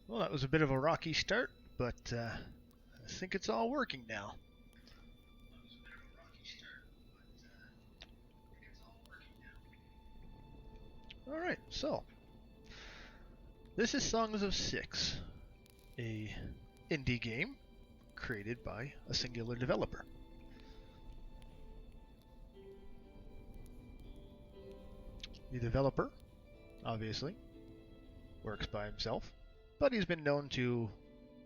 Well, that was a bit of a rocky start, but I think it's all working now. Alright, so this is Songs of Syx, a indie game created by a singular developer. The developer, obviously, works by himself, but he's been known to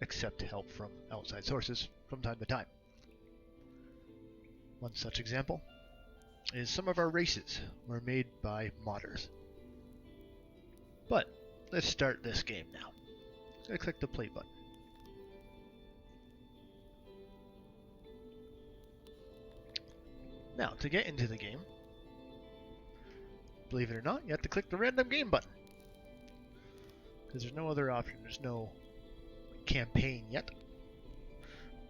accept help from outside sources from time to time. One such example is some of our races were made by modders. But let's start this game now. I'm going to click the play button. Now, to get into the game, believe it or not, you have to click the random game button. Because there's no other option. There's no campaign yet.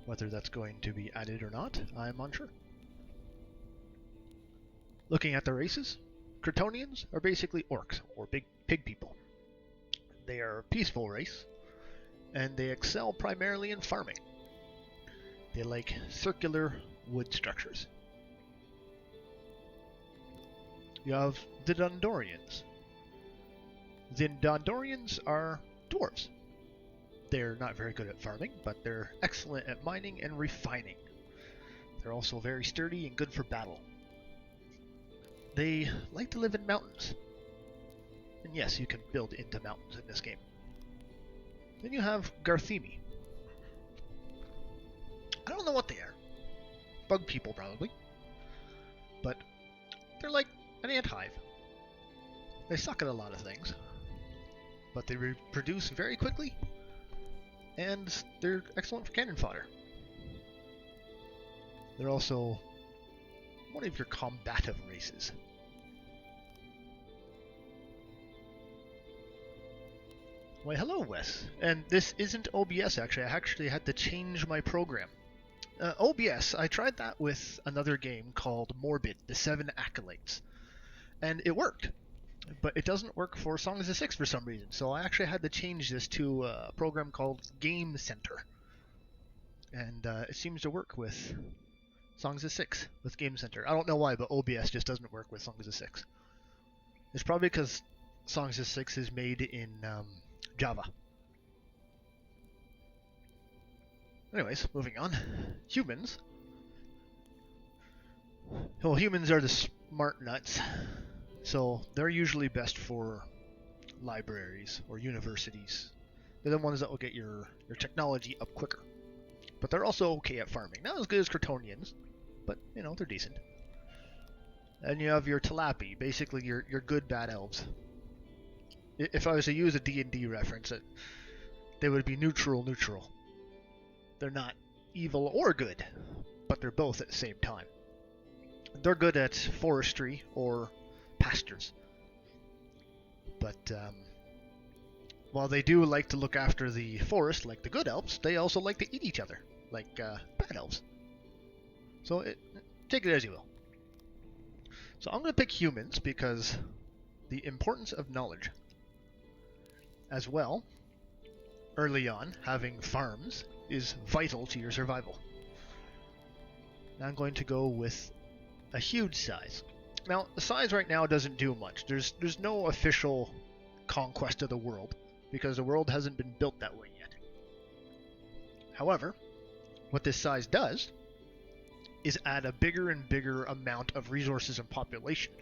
Whether that's going to be added or not, I'm unsure. Looking at the races, Crotonians are basically orcs, or big pig people. They are a peaceful race, and they excel primarily in farming. They like circular wood structures. You have the Dondorians. The Dondorians are dwarves. They're not very good at farming, but they're excellent at mining and refining. They're also very sturdy and good for battle. They like to live in mountains. And yes, you can build into mountains in this game. Then you have Garthemi. I don't know what they are. Bug people, probably. But they're like an ant hive. They suck at a lot of things. But they reproduce very quickly. And they're excellent for cannon fodder. They're also one of your combative races. Why, hello, Wes. And this isn't OBS, actually. I actually had to change my program. OBS, I tried that with another game called Morbid, The Seven Acolytes. And it worked. But it doesn't work for Songs of Syx for some reason. So I actually had to change this to a program called Game Center. And it seems to work with Songs of Syx, with Game Center. I don't know why, but OBS just doesn't work with Songs of Syx. It's probably because Songs of Syx is made in Java. Anyways, moving on. Humans. Well, humans are the smart nuts, so they're usually best for libraries or universities. They're the ones that will get your technology up quicker. But they're also okay at farming. Not as good as Crotonians, but, you know, they're decent. And you have your Talapi, basically your good bad elves. If I was to use a D&D reference, they would be neutral. They're not evil or good, but they're both at the same time. They're good at forestry or pastures. But while they do like to look after the forest like the good elves, they also like to eat each other like bad elves. So take it as you will. So I'm going to pick humans because the importance of knowledge. As well, early on, having farms is vital to your survival. Now I'm going to go with a huge size. Now, the size right now doesn't do much. There's no official conquest of the world, because the world hasn't been built that way yet. However, what this size does is add a bigger and bigger amount of resources and population.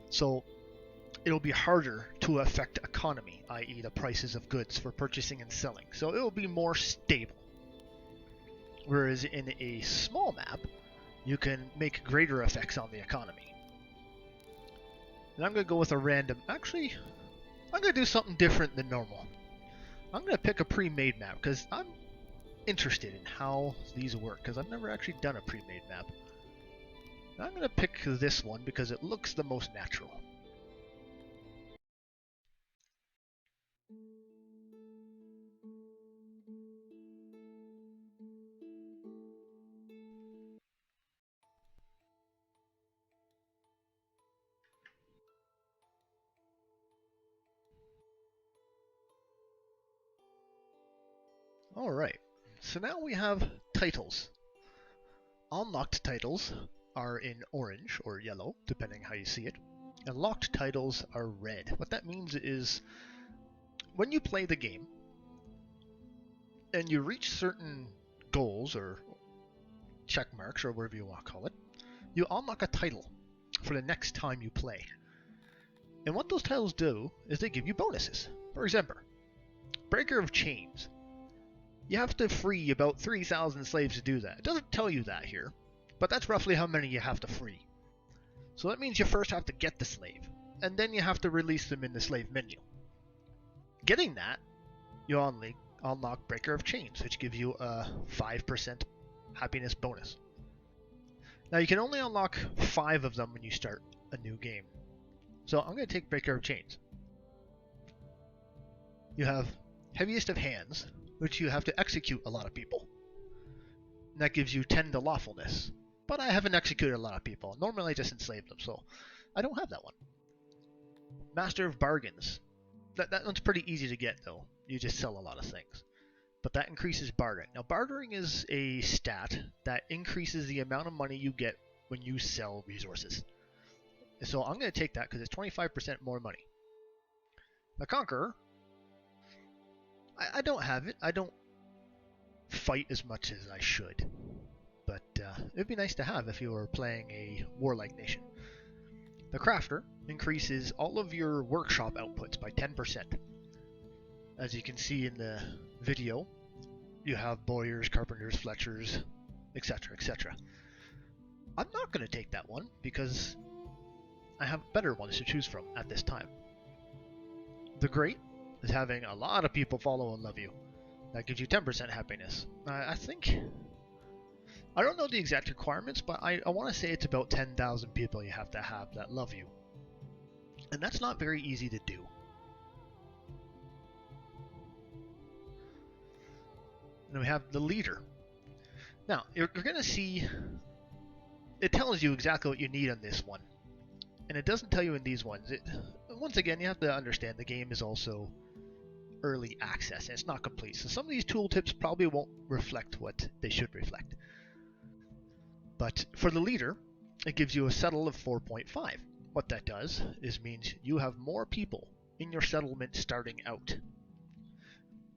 So it'll be harder to affect economy, i.e. the prices of goods for purchasing and selling. So it'll be more stable. Whereas in a small map, you can make greater effects on the economy. And I'm going to go with a random... Actually, I'm going to do something different than normal. I'm going to pick a pre-made map, because I'm interested in how these work, because I've never actually done a pre-made map. And I'm going to pick this one because it looks the most natural. Alright, so now we have titles. Unlocked titles are in orange or yellow, depending how you see it, and locked titles are red. What that means is when you play the game and you reach certain goals or check marks or whatever you want to call it, you unlock a title for the next time you play. And what those titles do is they give you bonuses. For example, Breaker of Chains. You have to free about 3,000 slaves to do that. It doesn't tell you that here, but that's roughly how many you have to free. So that means you first have to get the slave, and then you have to release them in the slave menu. Getting that, you unlock Breaker of Chains, which gives you a 5% happiness bonus. Now you can only unlock 5 of them when you start a new game. So I'm going to take Breaker of Chains. You have Heaviest of Hands, which you have to execute a lot of people. And that gives you 10 to lawfulness. But I haven't executed a lot of people. Normally I just enslave them, so I don't have that one. Master of Bargains. That one's pretty easy to get, though. You just sell a lot of things. But that increases bartering. Now, bartering is a stat that increases the amount of money you get when you sell resources. So I'm going to take that because it's 25% more money. The Conqueror. I don't have it. I don't fight as much as I should. But it'd be nice to have if you were playing a warlike nation. The Crafter increases all of your workshop outputs by 10%. As you can see in the video, you have bowyers, carpenters, fletchers, etc., etc. I'm not going to take that one because I have better ones to choose from at this time. The Great is having a lot of people follow and love you. That gives you 10% happiness. I think... I don't know the exact requirements, but I want to say it's about 10,000 people you have to have that love you. And that's not very easy to do. And we have the Leader. Now, you're going to see... It tells you exactly what you need on this one. And it doesn't tell you in these ones. Once again, you have to understand the game is also early access, and it's not complete. So some of these tooltips probably won't reflect what they should reflect. But for the Leader, it gives you a settle of 4.5. What that does is means you have more people in your settlement starting out.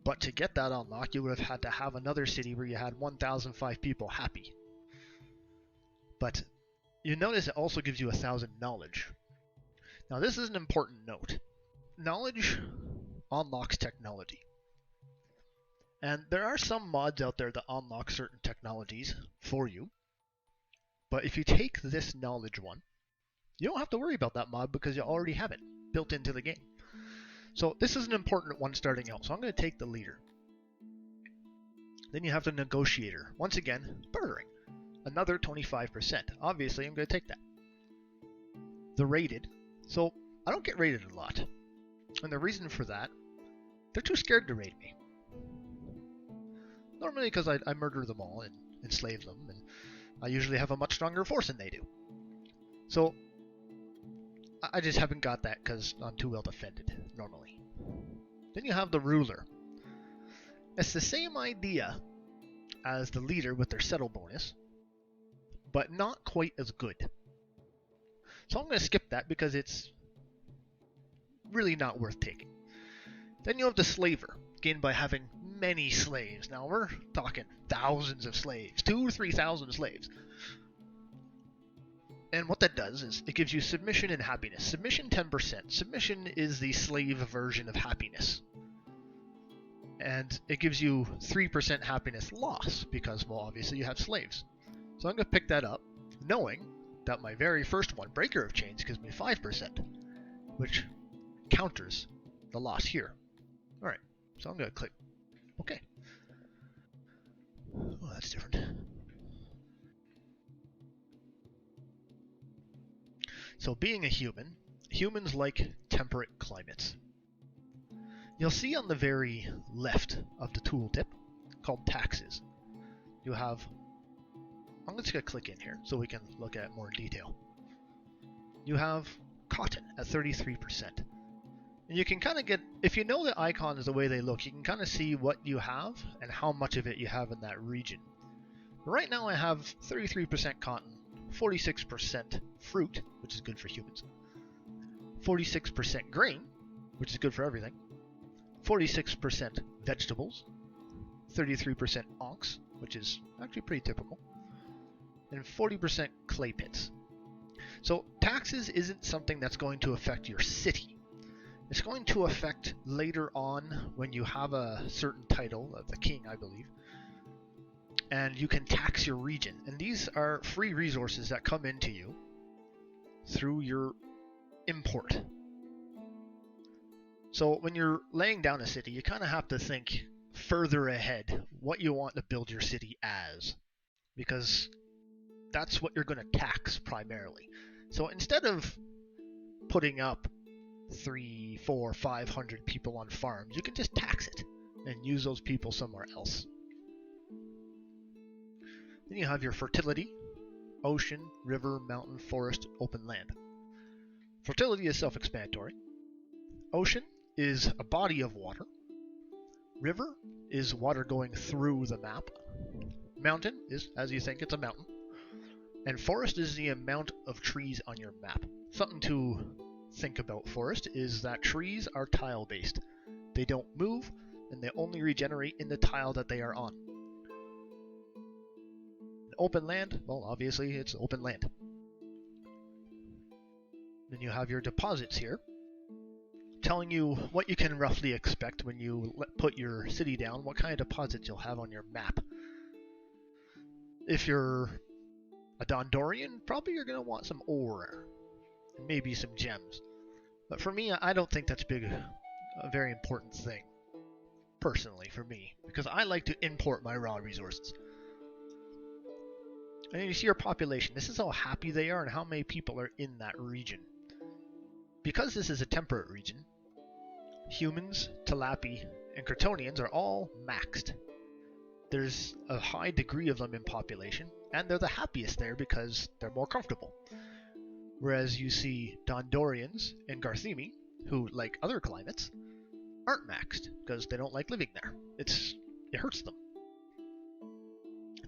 But to get that unlock, you would have had to have another city where you had 1,005 people happy. But you notice it also gives you 1,000 knowledge. Now this is an important note. Knowledge unlocks technology. And there are some mods out there that unlock certain technologies for you. But if you take this knowledge one, you don't have to worry about that mod because you already have it built into the game. So this is an important one starting out. So I'm going to take the Leader. Then you have the Negotiator. Once again, bartering. Another 25%. Obviously, I'm going to take that. The Raided. So I don't get raided a lot. And the reason for that, they're too scared to raid me. Normally because I murder them all and enslave them, and I usually have a much stronger force than they do. So I just haven't got that because I'm too well defended, normally. Then you have the Ruler. It's the same idea as the Leader with their settle bonus, but not quite as good. So I'm going to skip that because it's really not worth taking. Then you have the Slaver, gained by having many slaves. Now we're talking thousands of slaves, 2,000 or 3,000 slaves. And what that does is it gives you submission and happiness. Submission 10%. Submission is the slave version of happiness. And it gives you 3% happiness loss because, well, obviously you have slaves. So I'm going to pick that up, knowing that my very first one, Breaker of Chains, gives me 5%, which counters the loss here. Alright, so I'm going to click OK. Oh, that's different. So being a human, humans like temperate climates. You'll see on the very left of the tooltip called taxes. You have, I'm just going to click in here so we can look at it more in detail. You have cotton at 33%. And you can kind of get, if you know the icons the way they look, you can kind of see what you have and how much of it you have in that region. Right now I have 33% cotton, 46% fruit, which is good for humans, 46% grain, which is good for everything, 46% vegetables, 33% onks, which is actually pretty typical, and 40% clay pits. So taxes isn't something that's going to affect your city. It's going to affect later on when you have a certain title, the king, I believe, and you can tax your region. And these are free resources that come into you through your import. So when you're laying down a city, you kind of have to think further ahead what you want to build your city as, because that's what you're going to tax primarily. So instead of putting up 300, 400, 500 people on farms, you can just tax it and use those people somewhere else. Then you have your fertility: ocean, river, mountain, forest, open land. Fertility is self-explanatory. Ocean is a body of water. River is water going through the map. Mountain is, as you think, it's a mountain. And forest is the amount of trees on your map. Something to think about forest is that trees are tile-based. They don't move, and they only regenerate in the tile that they are on. Open land, well, obviously it's open land. Then you have your deposits here, telling you what you can roughly expect when you put your city down, what kind of deposits you'll have on your map. If you're a Dondorian, probably you're going to want some ore, and maybe some gems. But for me, I don't think that's a very important thing, personally, for me, because I like to import my raw resources. And then you see your population. This is how happy they are and how many people are in that region. Because this is a temperate region, humans, Talapi, and Crotonians are all maxed. There's a high degree of them in population, and they're the happiest there because they're more comfortable. Whereas you see Dondorians and Garthemi, who, like other climates, aren't maxed because they don't like living there. It hurts them.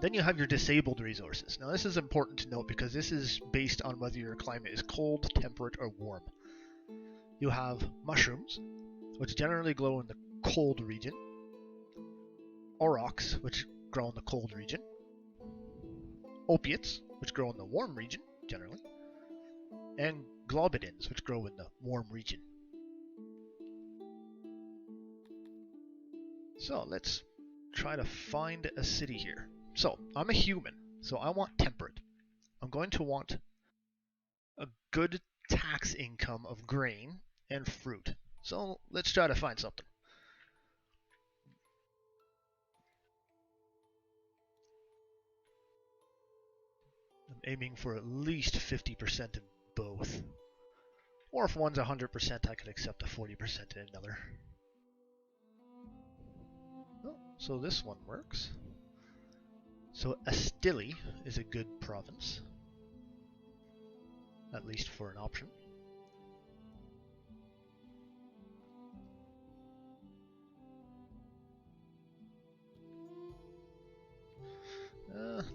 Then you have your disabled resources. Now this is important to note because this is based on whether your climate is cold, temperate, or warm. You have mushrooms, which generally grow in the cold region, aurochs, which grow in the cold region, opiates, which grow in the warm region, generally, and globidins, which grow in the warm region. So let's try to find a city here. So I'm a human, so I want temperate. I'm going to want a good tax income of grain and fruit. So let's try to find something. I'm aiming for at least 50% in both. Or if one's 100%, I could accept a 40% in another. Oh, so this one works. So Astili is a good province, at least for an option.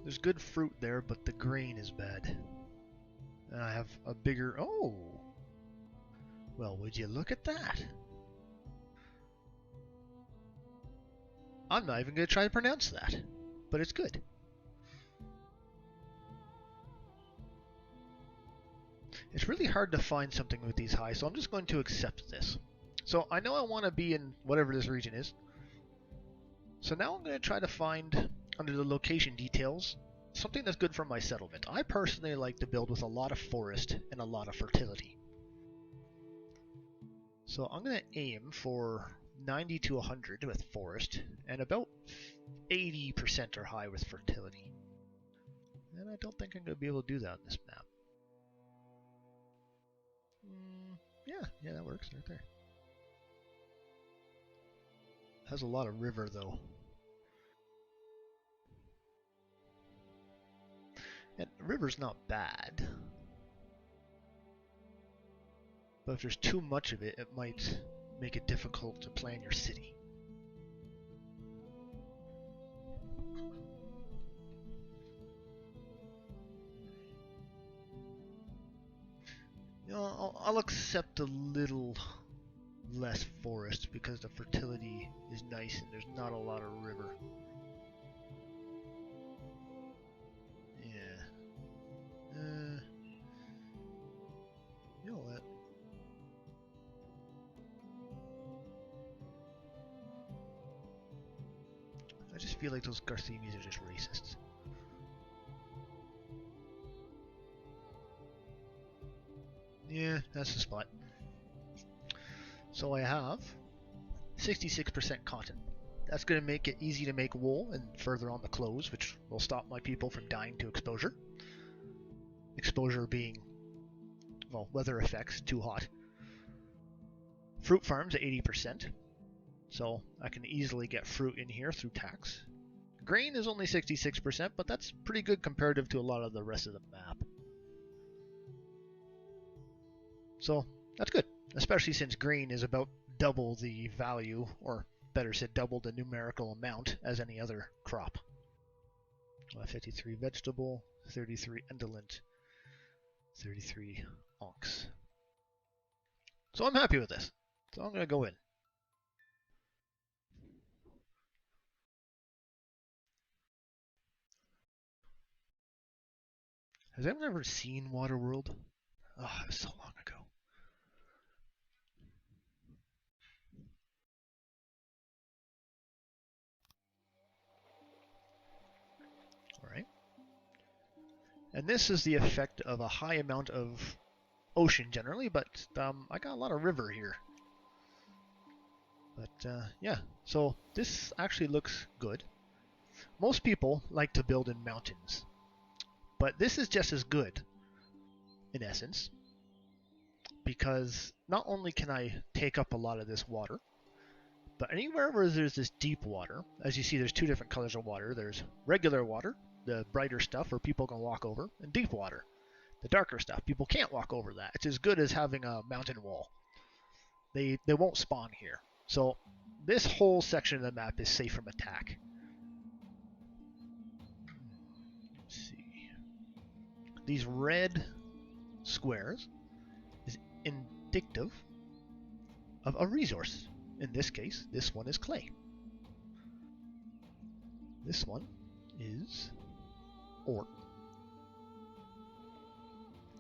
There's good fruit there, but the grain is bad. And I have a bigger... Oh! Well, would you look at that? I'm not even going to try to pronounce that, but it's good. It's really hard to find something with these high, so I'm just going to accept this. So I know I want to be in whatever this region is. So now I'm going to try to find, under the location details, something that's good for my settlement. I personally like to build with a lot of forest and a lot of fertility. So I'm going to aim for 90 to 100 with forest, and about 80% are high with fertility. And I don't think I'm going to be able to do that on this map. Yeah, that works right there. Has a lot of river though. And the river's not bad. But if there's too much of it, it might make it difficult to plan your city. You know, I'll accept a little less forest because the fertility is nice and there's not a lot of river. Yeah. You know what? I just feel like those Garthemis are just racists. Yeah, that's the spot. So I have 66% cotton. That's going to make it easy to make wool and further on the clothes, which will stop my people from dying to exposure. Exposure being, well, weather effects, too hot. Fruit farms at 80%, so I can easily get fruit in here through tax. Grain is only 66%, but that's pretty good comparative to a lot of the rest of the map. So that's good, especially since grain is about double the value, or better said, double the numerical amount as any other crop. 53 vegetable, 33 indolent, 33 ox. So I'm happy with this. So I'm going to go in. Has anyone ever seen Waterworld? Oh, it was so long ago. Alright. And this is the effect of a high amount of ocean generally, but I got a lot of river here. But yeah, so this actually looks good. Most people like to build in mountains, but this is just as good, in essence, because not only can I take up a lot of this water, but anywhere where there's this deep water, as you see there's two different colors of water. There's regular water, the brighter stuff where people can walk over, and deep water, the darker stuff. People can't walk over that. It's as good as having a mountain wall. They won't spawn here. So this whole section of the map is safe from attack. Let's see. These red squares is indicative of a resource. In this case, this one is clay. This one is ore.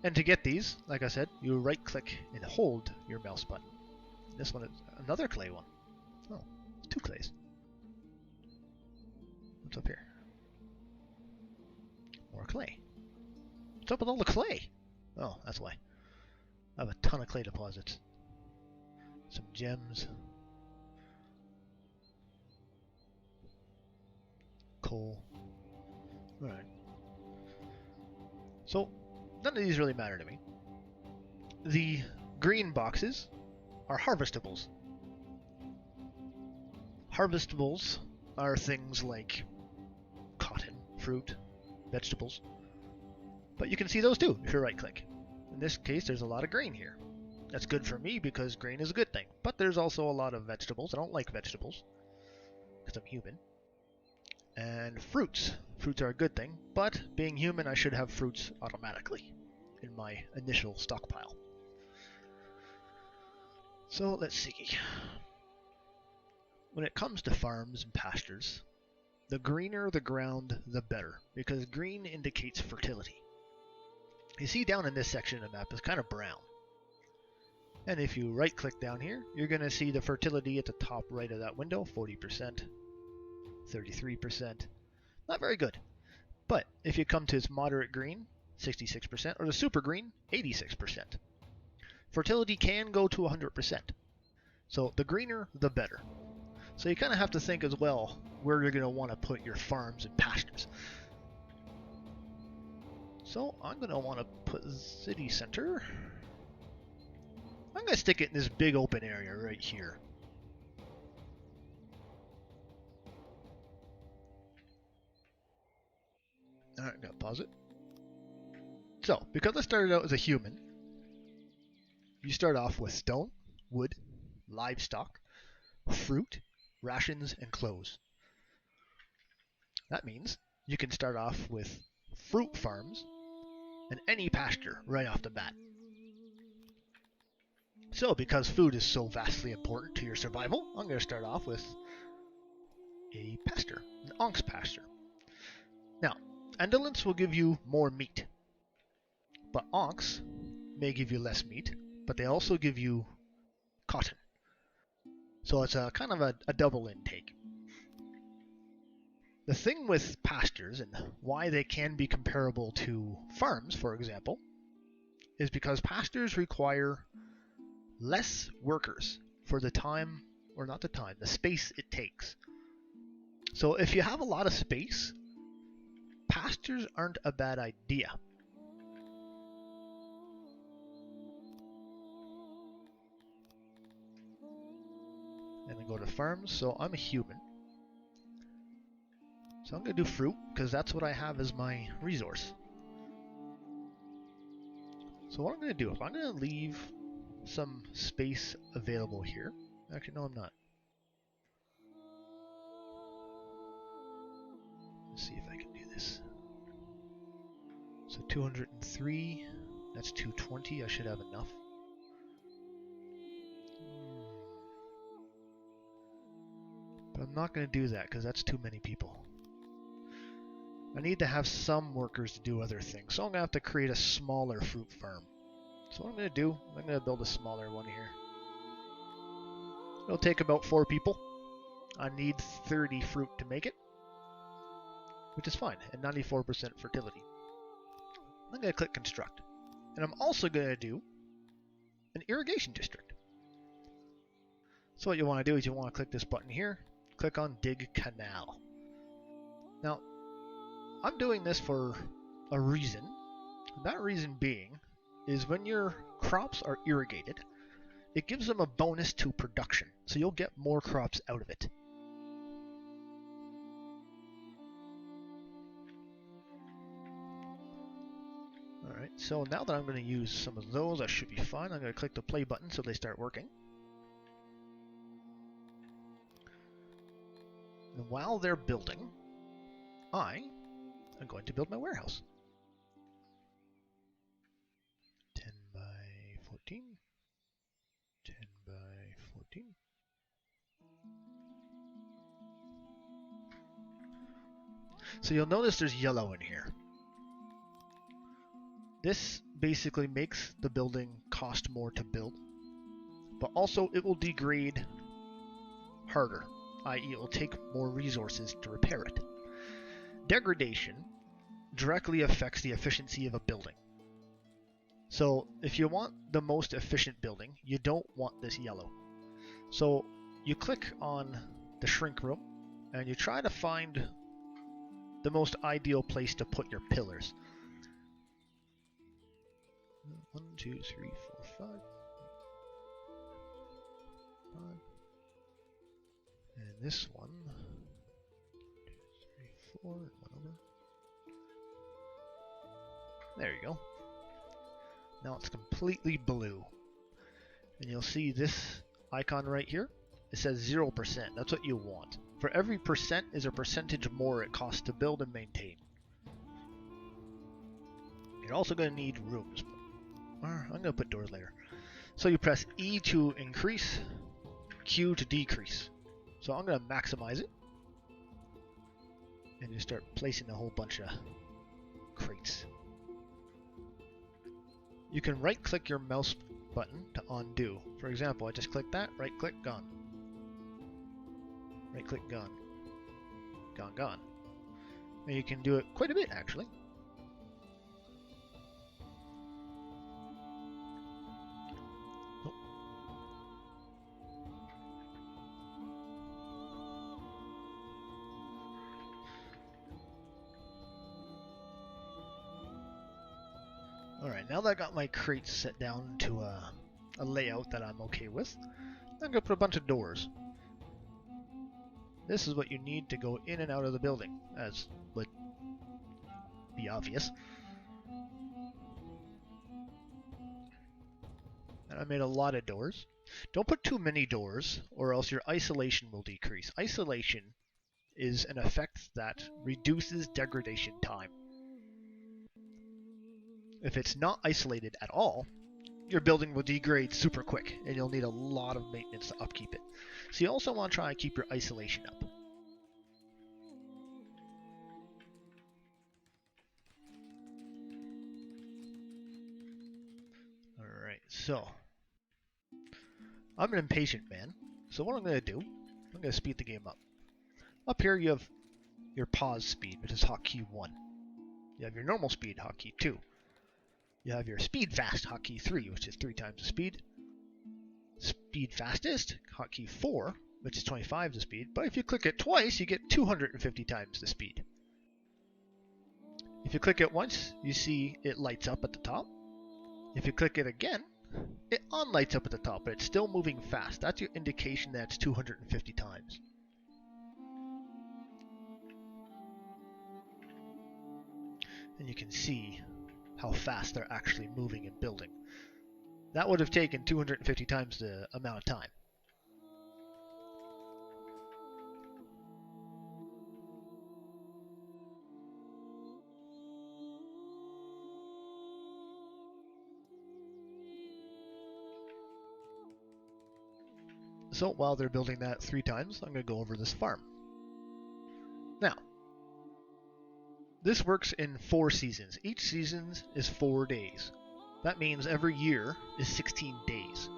And to get these, like I said, you right click and hold your mouse button. This one is another clay one. Oh, two clays. What's up here? More clay. What's up with all the clay? Oh, that's why. I have a ton of clay deposits. Some gems. Coal. Alright. So, none of these really matter to me. The green boxes are harvestables. Harvestables are things like cotton, fruit, vegetables. But you can see those too if you right click. In this case, there's a lot of grain here. That's good for me because grain is a good thing. But there's also a lot of vegetables. I don't like vegetables because I'm human. And fruits. Fruits are a good thing, but being human, I should have fruits automatically in my initial stockpile. So let's see. When it comes to farms and pastures, the greener the ground, the better, because green indicates fertility. You see down in this section of the map, it's kind of brown. And if you right click down here, you're going to see the fertility at the top right of that window, 40%, 33%. Not very good. But if you come to its moderate green, 66%, or the super green, 86%. Fertility can go to 100%. So the greener, the better. So you kind of have to think as well where you're going to want to put your farms and pastures. So I'm going to want to put city center. I'm going to stick it in this big open area right here. Alright, I'm going to pause it. So, because I started out as a human, You start off with stone, wood, livestock, fruit, rations, and clothes. That means you can start off with fruit farms and any pasture right off the bat. So because food is so vastly important to your survival, I'm going to start off with a pasture, an ox pasture. Now, indolence will give you more meat, but ox may give you less meat, but they also give you cotton. So it's a kind of a double intake. The thing with pastures and why they can be comparable to farms, for example, is because pastures require less workers for the time, or not the time, the space it takes. So if you have a lot of space, pastures aren't a bad idea. And then go to farms, so I'm a human. So I'm going to do fruit, because that's what I have as my resource. So what I'm going to do, I'm going to leave some space available here. Actually, no, I'm not. Let's see if I can do this. So 203, that's 220, I should have enough. But I'm not going to do that because that's too many people. I need to have some workers to do other things, so I'm going to have to create a smaller fruit farm. So what I'm going to do, I'm going to build a smaller one here. It'll take about 4 people. I need 30 fruit to make it, which is fine, and 94% fertility. I'm going to click construct. And I'm also going to do an irrigation district. So what you want to do is you want to click this button here, click on dig canal. Now, I'm doing this for a reason. That reason being is when your crops are irrigated, it gives them a bonus to production, so you'll get more crops out of it. Alright, so now that I'm going to use some of those, I should be fine. I'm going to click the play button so they start working. And while they're building, I am going to build my warehouse. 10 by 14. 10 by 14. So you'll notice there's yellow in here. This basically makes the building cost more to build, but also it will degrade harder, i.e. it will take more resources to repair it. Degradation directly affects the efficiency of a building. So if you want the most efficient building, you don't want this yellow. So you click on the shrink room and you try to find the most ideal place to put your pillars. 1, 2, 3, 4, 5. And this one, 2, 3, 4, 1 over. There you go. Now it's completely blue. And you'll see this icon right here. It says 0%. That's what you want. For every percent is a percentage more it costs to build and maintain. You're also going to need rooms. I'm going to put doors later. So you press E to increase, Q to decrease. So I'm going to maximize it. And you start placing a whole bunch of crates. You can right click your mouse button to undo. For example, I just click that, right click, gone. Right click, gone. Gone, gone. And you can do it quite a bit actually. Alright, now that I got my crates set down to a layout that I'm okay with, I'm going to put a bunch of doors. This is what you need to go in and out of the building, as would be obvious. And I made a lot of doors. Don't put too many doors, or else your isolation will decrease. Isolation is an effect that reduces degradation time. If it's not isolated at all, your building will degrade super quick, and you'll need a lot of maintenance to upkeep it. So you also want to try and keep your isolation up. Alright, so I'm an impatient man, so what I'm going to do, I'm going to speed the game up. Up here you have your pause speed, which is hotkey 1. You have your normal speed, hotkey 2. You have your speed fast, hotkey 3, which is 3 times the speed. Speed fastest, hotkey 4, which is 25 the speed. But if you click it twice, you get 250 times the speed. If you click it once, you see it lights up at the top. If you click it again, it unlights up at the top, but it's still moving fast. That's your indication that it's 250 times. And you can see how fast they're actually moving and building. That would have taken 250 times the amount of time. So while they're building that 3 times, I'm going to go over this farm. Now, this works in 4 seasons. Each season is 4 days. That means every year is 16 days.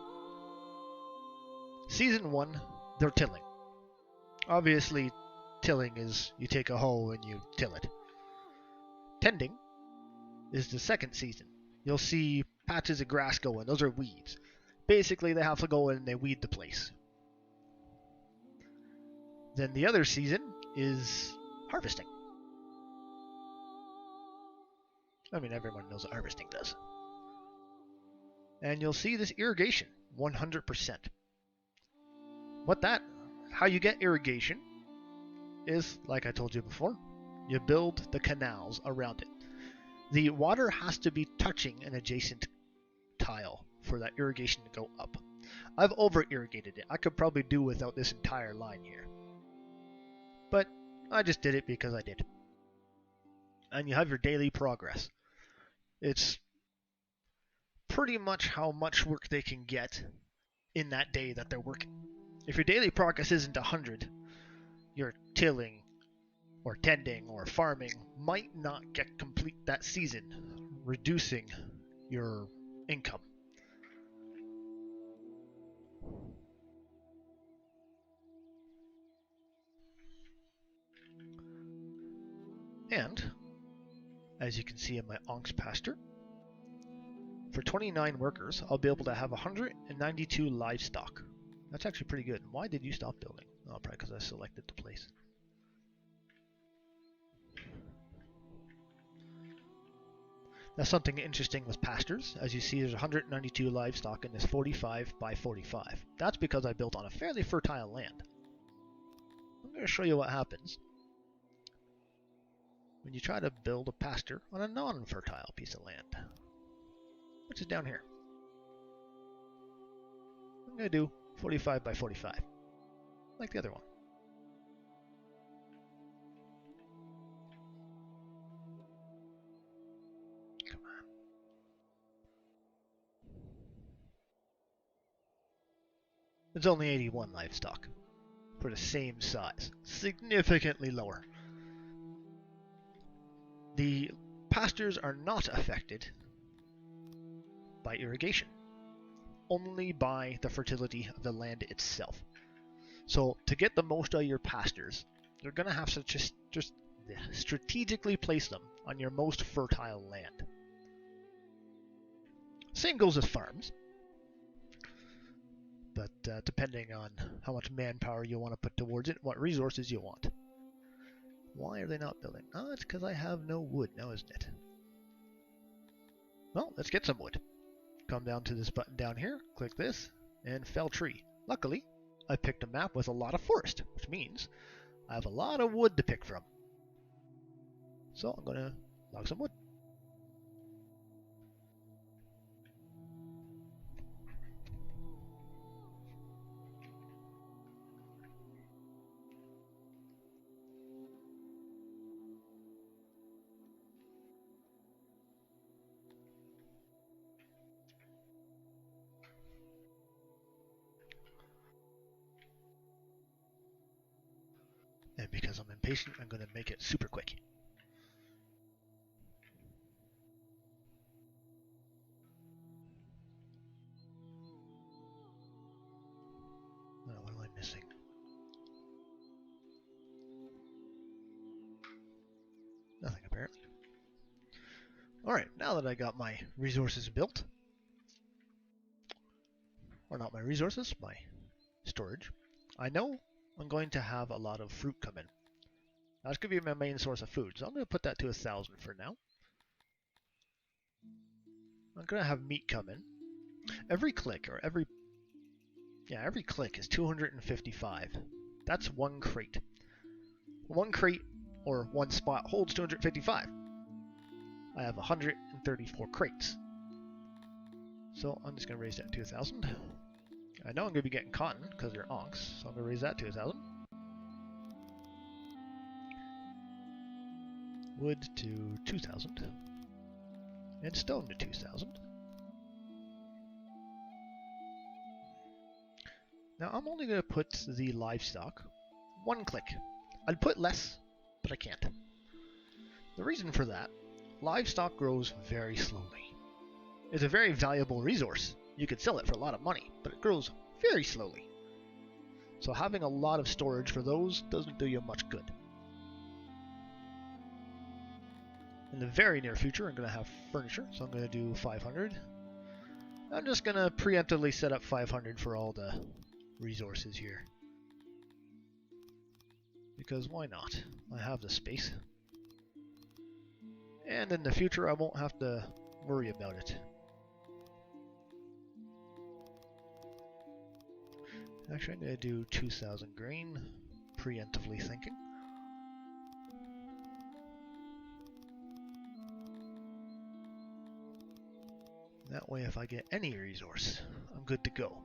Season 1, they're tilling. Obviously, tilling is you take a hoe and you till it. Tending is the second season. You'll see patches of grass going. Those are weeds. Basically, they have to go in and they weed the place. Then the other season is harvesting. I mean, everyone knows what harvesting does. And you'll see this irrigation, 100%. How you get irrigation is, like I told you before, you build the canals around it. The water has to be touching an adjacent tile for that irrigation to go up. I've over-irrigated it. I could probably do without this entire line here. But I just did it because I did. And you have your daily progress. It's pretty much how much work they can get in that day that they're working. If your daily progress isn't 100, your tilling or tending or farming might not get complete that season, reducing your income. And, as you can see in my ox pasture, for 29 workers, I'll be able to have 192 livestock. That's actually pretty good. Why did you stop building? Oh, probably because I selected the place. Now, something interesting with pastures. As you see, there's 192 livestock in this 45 by 45. That's because I built on a fairly fertile land. I'm going to show you what happens when you try to build a pasture on a non-fertile piece of land, which is down here. I'm going to do 45 by 45, like the other one. Come on. It's only 81 livestock for the same size, significantly lower. The pastures are not affected by irrigation, only by the fertility of the land itself. So to get the most out of your pastures, you're going to have to just strategically place them on your most fertile land. Same goes with farms, but depending on how much manpower you want to put towards it, what resources you want. Why are they not building? Oh, it's because I have no wood now, isn't it? Well, let's get some wood. Come down to this button down here, click this, and fell tree. Luckily, I picked a map with a lot of forest, which means I have a lot of wood to pick from. So I'm going to log some wood. because I'm impatient, I'm going to make it super quick. Oh, what am I missing? Nothing apparently. Alright, now that I got my resources built, or not my resources, my storage, I know I'm going to have a lot of fruit come in. That's going to be my main source of food, so I'm going to put that to 1,000 for now. I'm going to have meat come in. Every click, or every click is 255. That's one crate. One crate, or one spot, holds 255. I have 134 crates. So I'm just going to raise that to 1,000. I know I'm going to be getting cotton, because they're onks, so I'm going to raise that to 1,000. Wood to 2,000. And stone to 2,000. Now I'm only going to put the livestock one click. I'd put less, but I can't. The reason for that, livestock grows very slowly. It's a very valuable resource. You could sell it for a lot of money, but it grows very slowly. So having a lot of storage for those doesn't do you much good. In the very near future, I'm going to have furniture, so I'm going to do 500. I'm just going to preemptively set up 500 for all the resources here. Because why not? I have the space. And in the future, I won't have to worry about it. Actually, I'm going to do 2,000 grain, preemptively thinking. That way, if I get any resource, I'm good to go.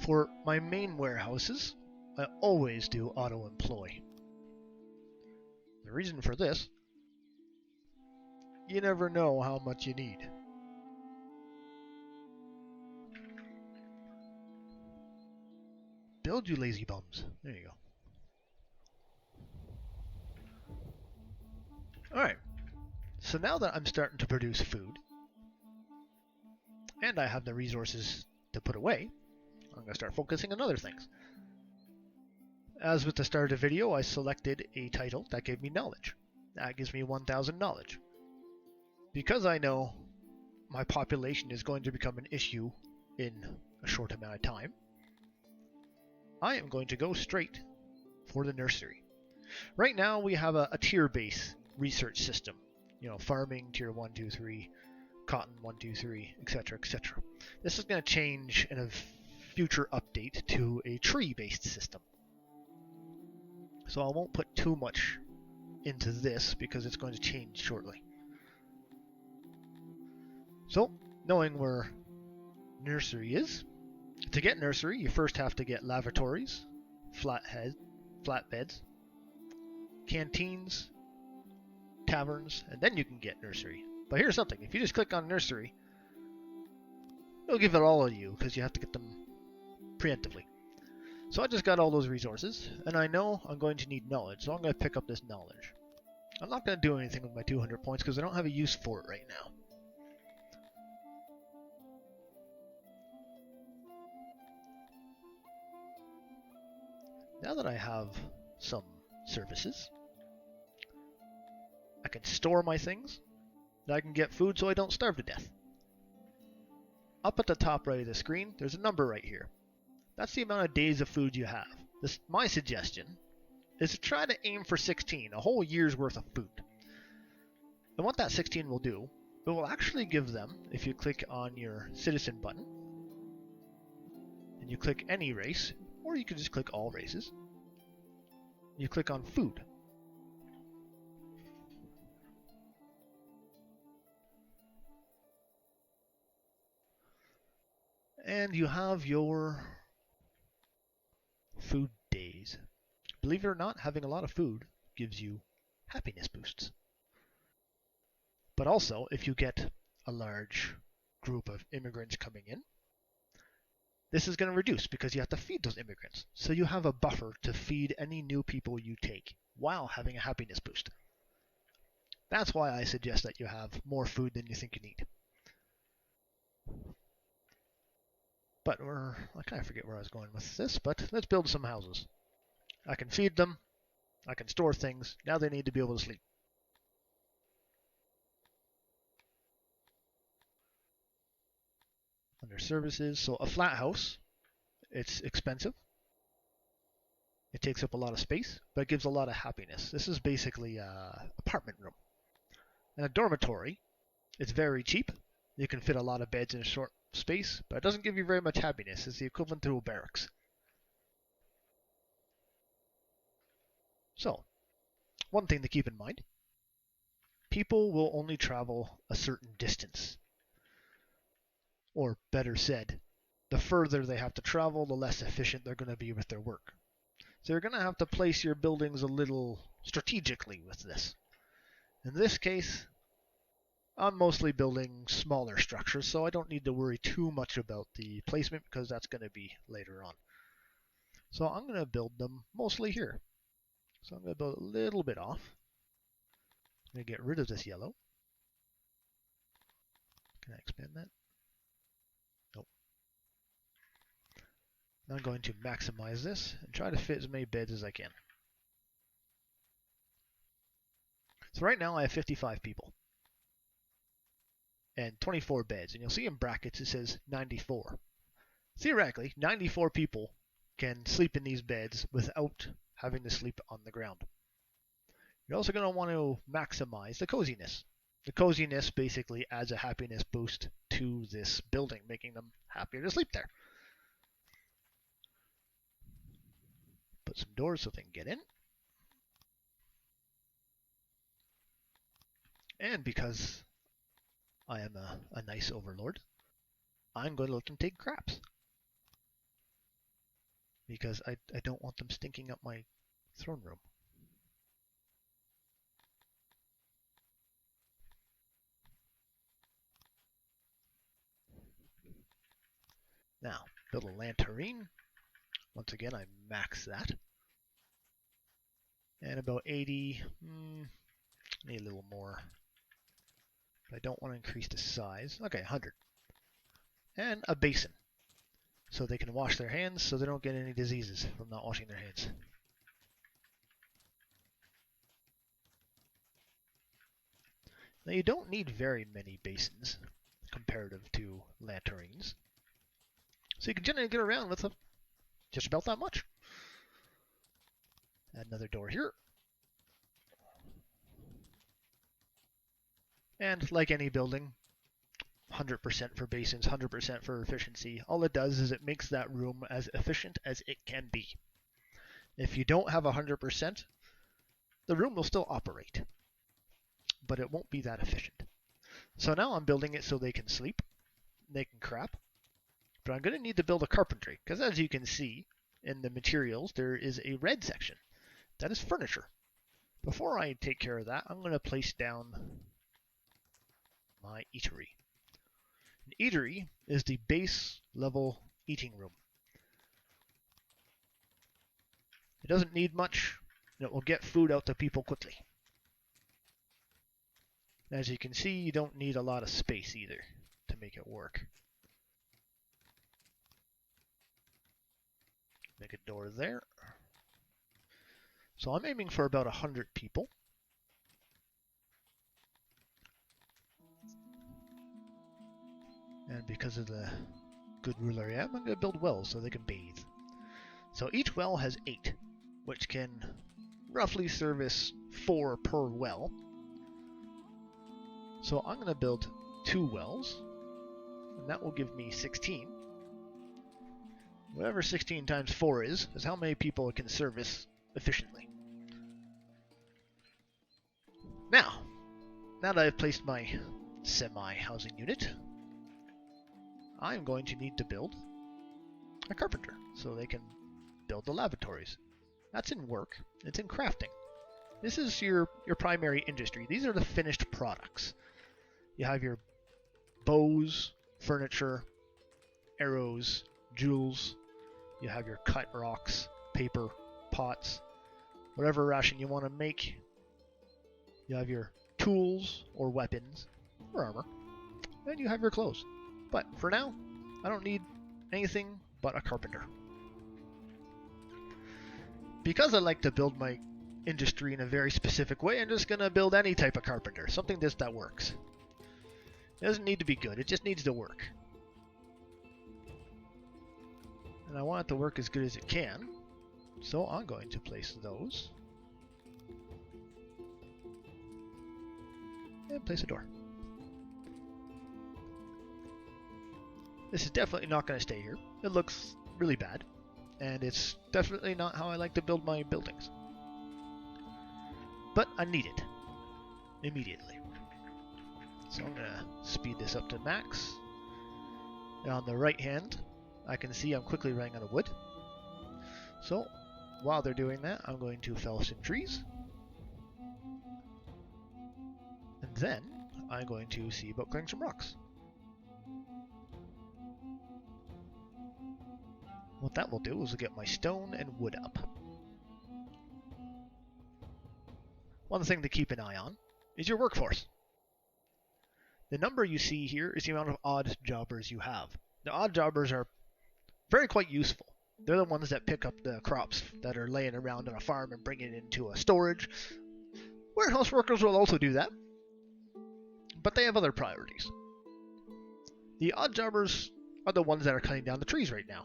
For my main warehouses, I always do auto-employ. The reason for this, you never know how much you need. Build, you lazy bums. There you go. Alright, so now that I'm starting to produce food, and I have the resources to put away, I'm going to start focusing on other things. As with the start of the video, I selected a title that gave me knowledge. That gives me 1,000 knowledge. Because I know my population is going to become an issue in a short amount of time, I am going to go straight for the nursery. Right now we have a tier-based research system. You know, farming, tier 1, 2, 3, cotton, 1, 2, 3, etc., etc. This is going to change in a future update to a tree-based system. So I won't put too much into this because it's going to change shortly. So, knowing where nursery is, to get nursery, you first have to get lavatories, flatbeds, canteens, taverns, and then you can get nursery. But here's something, if you just click on nursery, it'll give it all of you because you have to get them preemptively. So I just got all those resources, and I know I'm going to need knowledge, so I'm going to pick up this knowledge. I'm not going to do anything with my 200 points because I don't have a use for it right now. Now that I have some services, I can store my things, and I can get food so I don't starve to death. Up at the top right of the screen, there's a number right here. That's the amount of days of food you have. My suggestion is to try to aim for 16, a whole year's worth of food. And what that 16 will do, it will actually give them, if you click on your citizen button, and you click any race, or you can just click all races, you click on food. And you have your food days. Believe it or not, having a lot of food gives you happiness boosts. But also, if you get a large group of immigrants coming in, this is going to reduce because you have to feed those immigrants. So you have a buffer to feed any new people you take while having a happiness boost. That's why I suggest that you have more food than you think you need. But I kind of forget where I was going with this, but let's build some houses. I can feed them, I can store things, now they need to be able to sleep. Under services, so a flat house, it's expensive. It takes up a lot of space, but it gives a lot of happiness. This is basically an apartment room. And a dormitory, it's very cheap. You can fit a lot of beds in a short space, but it doesn't give you very much happiness. It's the equivalent to a barracks. So, one thing to keep in mind, people will only travel a certain distance. Or better said, the further they have to travel, the less efficient they're going to be with their work. So you're going to have to place your buildings a little strategically with this. In this case, I'm mostly building smaller structures, so I don't need to worry too much about the placement because that's going to be later on. So I'm going to build them mostly here. So I'm going to build a little bit off. I'm going to get rid of this yellow. Can I expand that? Nope. I'm going to maximize this and try to fit as many beds as I can. So right now I have 55 people and 24 beds, and you'll see in brackets it says 94. Theoretically, 94 people can sleep in these beds without having to sleep on the ground. You're also going to want to maximize the coziness. The coziness basically adds a happiness boost to this building, making them happier to sleep there. Put some doors so they can get in. And because I am a nice overlord, I'm going to let them take craps. Because I don't want them stinking up my throne room. Now, build a lantern. Once again, I max that. And about 80, need a little more. But I don't want to increase the size. Okay, 100. And a basin. So they can wash their hands so they don't get any diseases from not washing their hands. Now you don't need very many basins comparative to lanterns. So you can generally get around with just about that much. Add another door here. And like any building, 100% for basins, 100% for efficiency. All it does is it makes that room as efficient as it can be. If you don't have 100%, the room will still operate, but it won't be that efficient. So now I'm building it so they can sleep, they can crap, but I'm going to need to build a carpentry, because as you can see in the materials, there is a red section. That is furniture. Before I take care of that, I'm going to place down my eatery. An eatery is the base level eating room. It doesn't need much, and it will get food out to people quickly. As you can see, you don't need a lot of space either to make it work. Make a door there. So I'm aiming for about 100 people. And because of the good ruler I am, I'm going to build wells so they can bathe. So each well has 8, which can roughly service 4 per well. So I'm going to build 2 wells, and that will give me 16. Whatever 16 times 4 is how many people it can service efficiently. Now that I've placed my semi-housing unit, I'm going to need to build a carpenter so they can build the lavatories. That's in work. It's in crafting. This is your primary industry. These are the finished products. You have your bows, furniture, arrows, jewels, you have your cut rocks, paper, pots, whatever ration you want to make. You have your tools or weapons or armor, and you have your clothes. But for now, I don't need anything but a carpenter. Because I like to build my industry in a very specific way, I'm just going to build any type of carpenter, something that works. It doesn't need to be good, it just needs to work. And I want it to work as good as it can, so I'm going to place those. And place a door. This is definitely not going to stay here. It looks really bad, and it's definitely not how I like to build my buildings. But I need it immediately. So I'm going to speed this up to max. And on the right hand, I can see I'm quickly running out of wood. So while they're doing that, I'm going to fell some trees. And then I'm going to see about clearing some rocks. What that will do is get my stone and wood up. One thing to keep an eye on is your workforce. The number you see here is the amount of odd jobbers you have. The odd jobbers are quite useful. They're the ones that pick up the crops that are laying around on a farm and bring it into a storage. Warehouse workers will also do that, but they have other priorities. The odd jobbers are the ones that are cutting down the trees right now.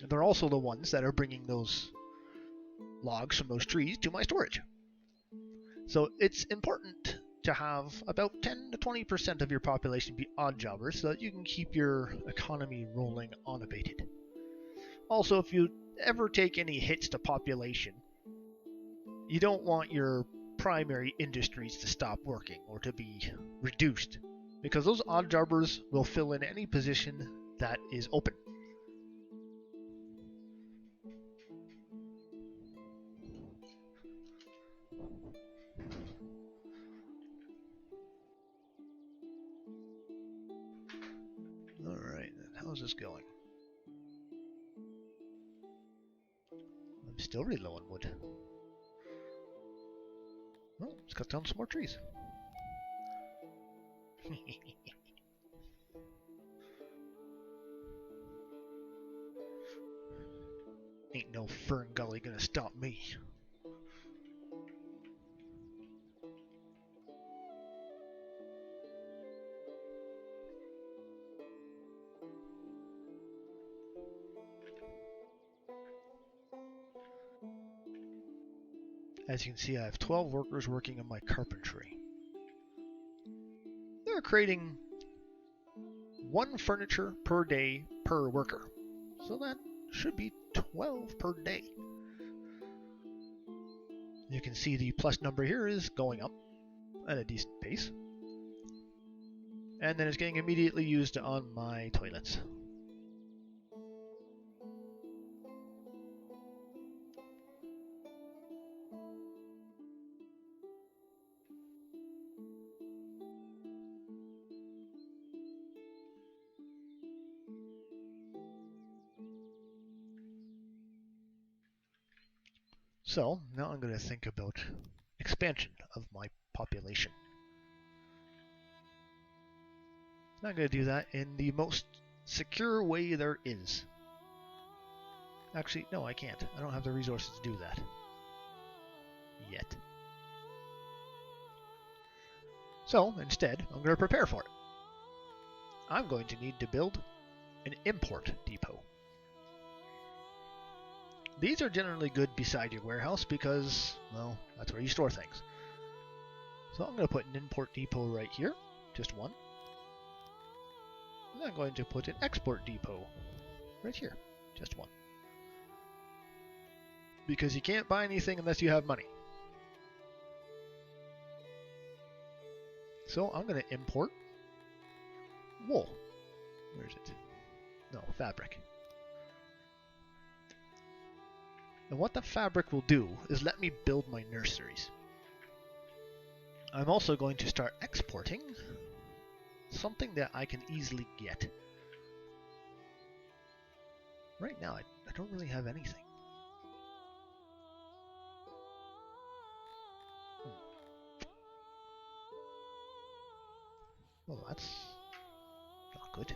They're also the ones that are bringing those logs from those trees to my storage. So it's important to have about 10 to 20% of your population be odd jobbers so that you can keep your economy rolling unabated. Also, if you ever take any hits to population, you don't want your primary industries to stop working or to be reduced, because those odd jobbers will fill in any position that is open. Alright, how's this going? I'm still really low on wood. Well, let's cut down some more trees. Ain't no fern gully gonna stop me. As you can see, I have 12 workers working on my carpentry. They're creating 1 furniture per day per worker. So that should be 12 per day. You can see the plus number here is going up at a decent pace. And then it's getting immediately used on my toilets. So now I'm going to think about expansion of my population. I'm going to do that in the most secure way there is. Actually, no, I can't. I don't have the resources to do that. Yet. So, instead, I'm going to prepare for it. I'm going to need to build an import depot. These are generally good beside your warehouse because, well, that's where you store things. So I'm going to put an import depot right here, just one. And I'm going to put an export depot right here, just one. Because you can't buy anything unless you have money. So I'm going to import wool. Where is it? No, fabric. And what the fabric will do is let me build my nurseries. I'm also going to start exporting something that I can easily get. right now I don't really have anything. Well, that's not good.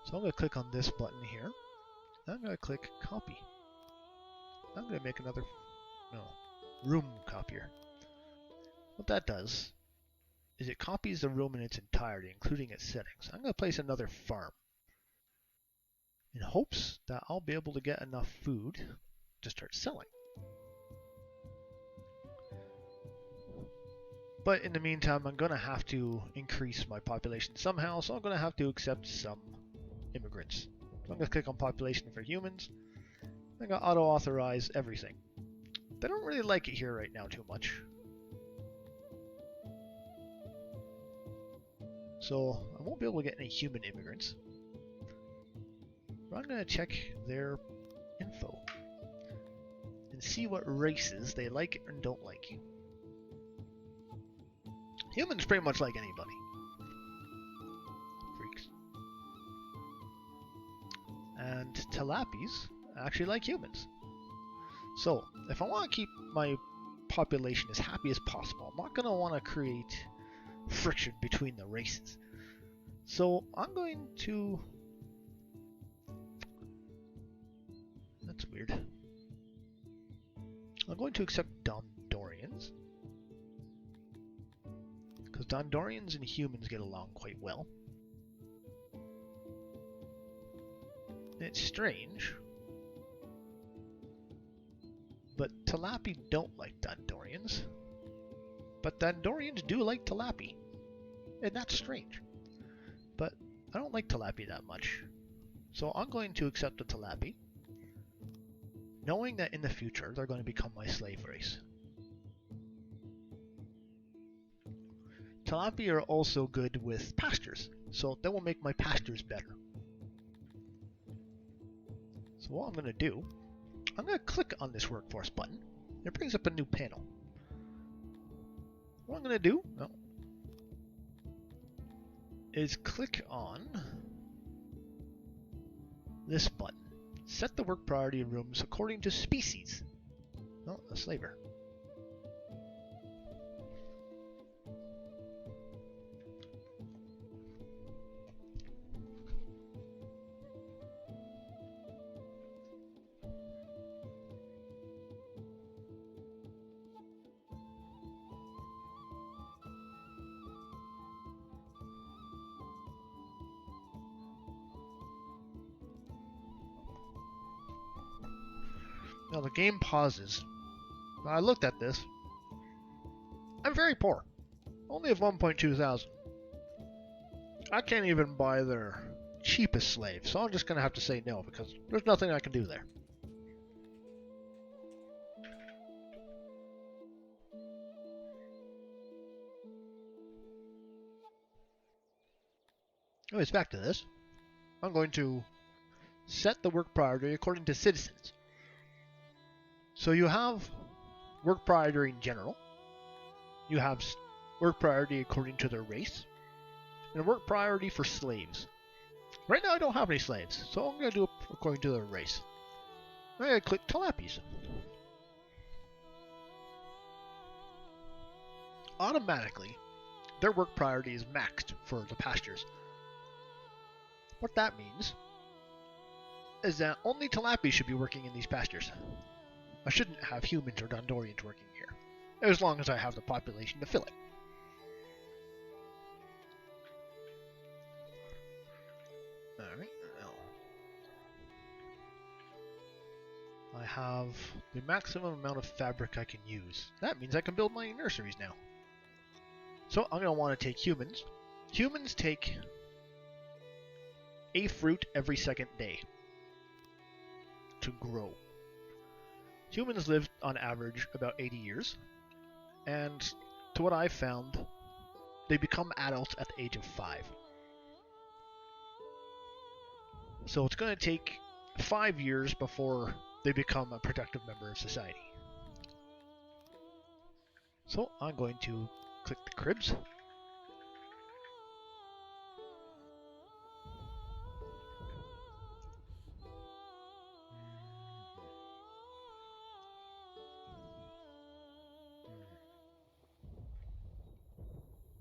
So I'm going to click on this button here. I'm going to click copy. I'm going to make another room copier. What that does is it copies the room in its entirety, including its settings. I'm going to place another farm in hopes that I'll be able to get enough food to start selling. But in the meantime, I'm going to have to increase my population somehow, so I'm going to have to accept some immigrants. So I'm going to click on population for humans. I'm going to auto-authorize everything. They don't really like it here right now too much. So I won't be able to get any human immigrants. But I'm going to check their info and see what races they like and don't like. Humans pretty much like anybody. Freaks. And Tilapis actually like humans. So, if I want to keep my population as happy as possible, I'm not going to want to create friction between the races. So, I'm going to... That's weird. I'm going to accept Dondorians. Because Dondorians and humans get along quite well. It's strange, but Tilapi don't like Dondorians. But Dondorians do like Tilapi. And that's strange. But I don't like Tilapi that much. So I'm going to accept the Tilapi, knowing that in the future they're going to become my slave race. Tilapi are also good with pastures, so that will make my pastures better. So what I'm going to do, I'm going to click on this workforce button. It brings up a new panel. What I'm going to do is click on this button. Set the work priority of rooms according to species. Oh, a slaver. Now the game pauses. Now I looked at this. I'm very poor. Only have 1.2 thousand. I can't even buy their cheapest slave, so I'm just going to have to say no because there's nothing I can do there. Anyways, back to this. I'm going to set the work priority according to citizens. So you have work priority in general, you have work priority according to their race, and work priority for slaves. Right now I don't have any slaves, so I'm going to do it according to their race. I'm going to click Tilapis. Automatically, their work priority is maxed for the pastures. What that means is that only Tilapis should be working in these pastures. I shouldn't have humans or Dondorians working here, as long as I have the population to fill it. Alright, now I have the maximum amount of fabric I can use. That means I can build my nurseries now. So I'm going to want to take humans. Humans take a fruit every second day to grow. Humans live on average about 80 years, and to what I've found, they become adults at the age of 5. So it's going to take 5 years before they become a productive member of society. So I'm going to click the cribs.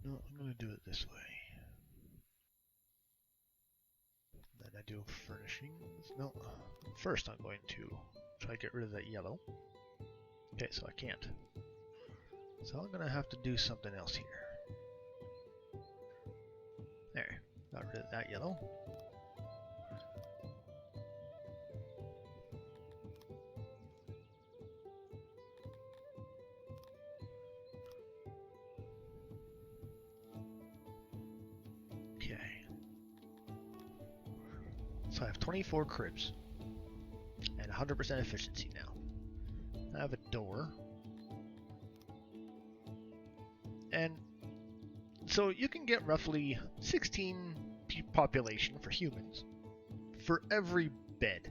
No, I'm going to do it this way. Then I do furnishings. No, first I'm going to try to get rid of that yellow. Okay, so I can't. So I'm going to have to do something else here. There, got rid of that yellow. Okay. So I have 24 cribs and 100% efficiency now. I have a door. And so you can get roughly 16 population for humans for every bed.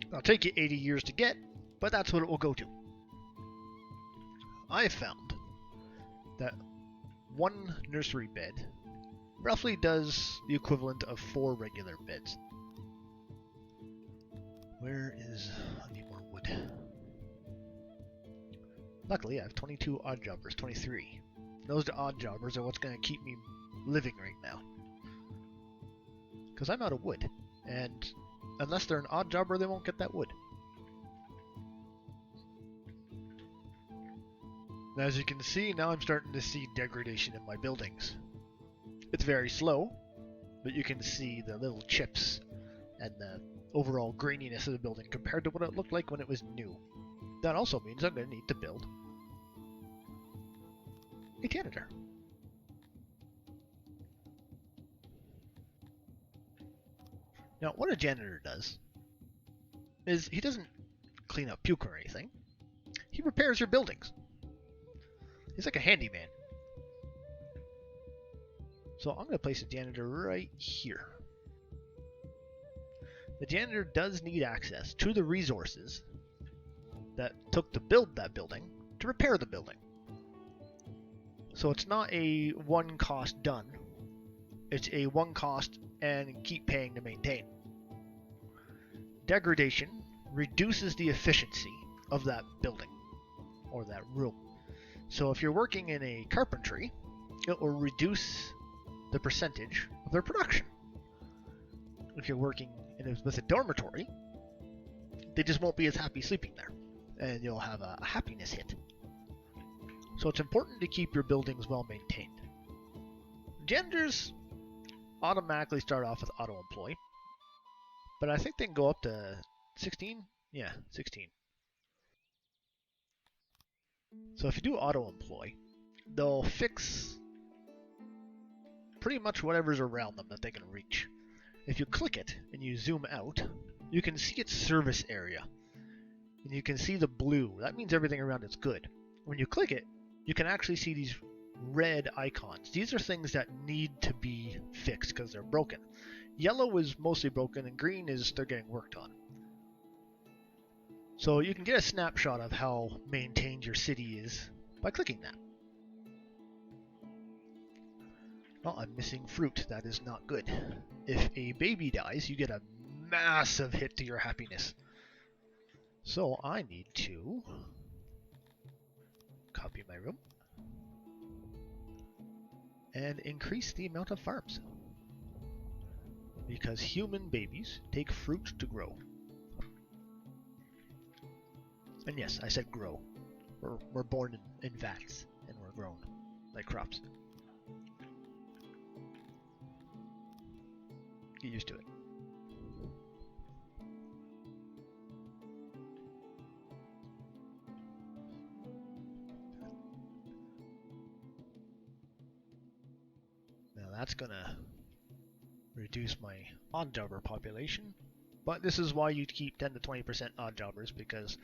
It'll take you 80 years to get, but that's what it will go to. I found that one nursery bed roughly does the equivalent of 4 regular beds. Where is... I need more wood. Luckily, I have 22 odd jobbers, 23. Those odd jobbers are what's going to keep me living right now. Because I'm out of wood, and unless they're an odd jobber, they won't get that wood. And as you can see, now I'm starting to see degradation in my buildings. It's very slow, but you can see the little chips and the overall graininess of the building compared to what it looked like when it was new. That also means I'm going to need to build a janitor. Now, what a janitor does is he doesn't clean up puke or anything. He repairs your buildings. He's like a handyman. So I'm going to place a janitor right here. The janitor does need access to the resources that took to build that building to repair the building. So it's not a one cost done. It's a one cost and keep paying to maintain. Degradation reduces the efficiency of that building or that room. So if you're working in a carpentry, it will reduce the percentage of their production. If you're working with a dormitory, they just won't be as happy sleeping there, and you'll have a happiness hit. So it's important to keep your buildings well maintained. Janitors automatically start off with auto-employ, but I think they can go up to 16? Yeah, 16. So if you do auto-employ, they'll fix pretty much whatever's around them that they can reach. If you click it and you zoom out, you can see its service area. And you can see the blue. That means everything around it's good. When you click it, you can actually see these red icons. These are things that need to be fixed because they're broken. Yellow is mostly broken and green is they're getting worked on. So you can get a snapshot of how maintained your city is by clicking that. Oh, I'm missing fruit. That is not good. If a baby dies, you get a massive hit to your happiness. So I need to copy my room and increase the amount of farms. Because human babies take fruit to grow. And yes, I said grow. We're born in vats and we're grown like crops. Get used to it. Now that's gonna reduce my odd jobber population, but this is why you keep 10 to 20% odd jobbers, because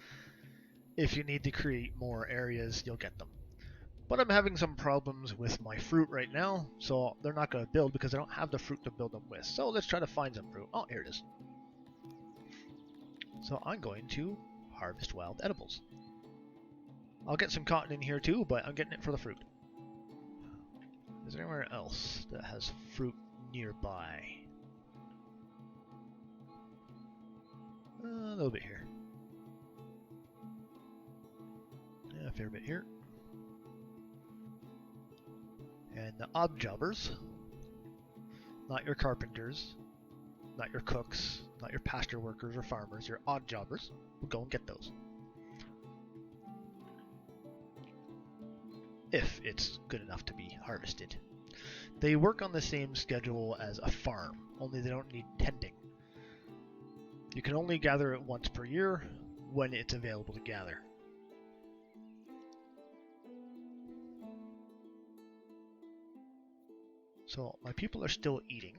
if you need to create more areas, you'll get them. But I'm having some problems with my fruit right now, so they're not going to build because I don't have the fruit to build them with. So let's try to find some fruit. Oh, here it is. So I'm going to harvest wild edibles. I'll get some cotton in here too, but I'm getting it for the fruit. Is there anywhere else that has fruit nearby? A little bit here. Yeah, a fair bit here. And the odd jobbers, not your carpenters, not your cooks, not your pasture workers or farmers, your odd jobbers, will go and get those. If it's good enough to be harvested. They work on the same schedule as a farm, only they don't need tending. You can only gather it once per year when it's available to gather. So my people are still eating.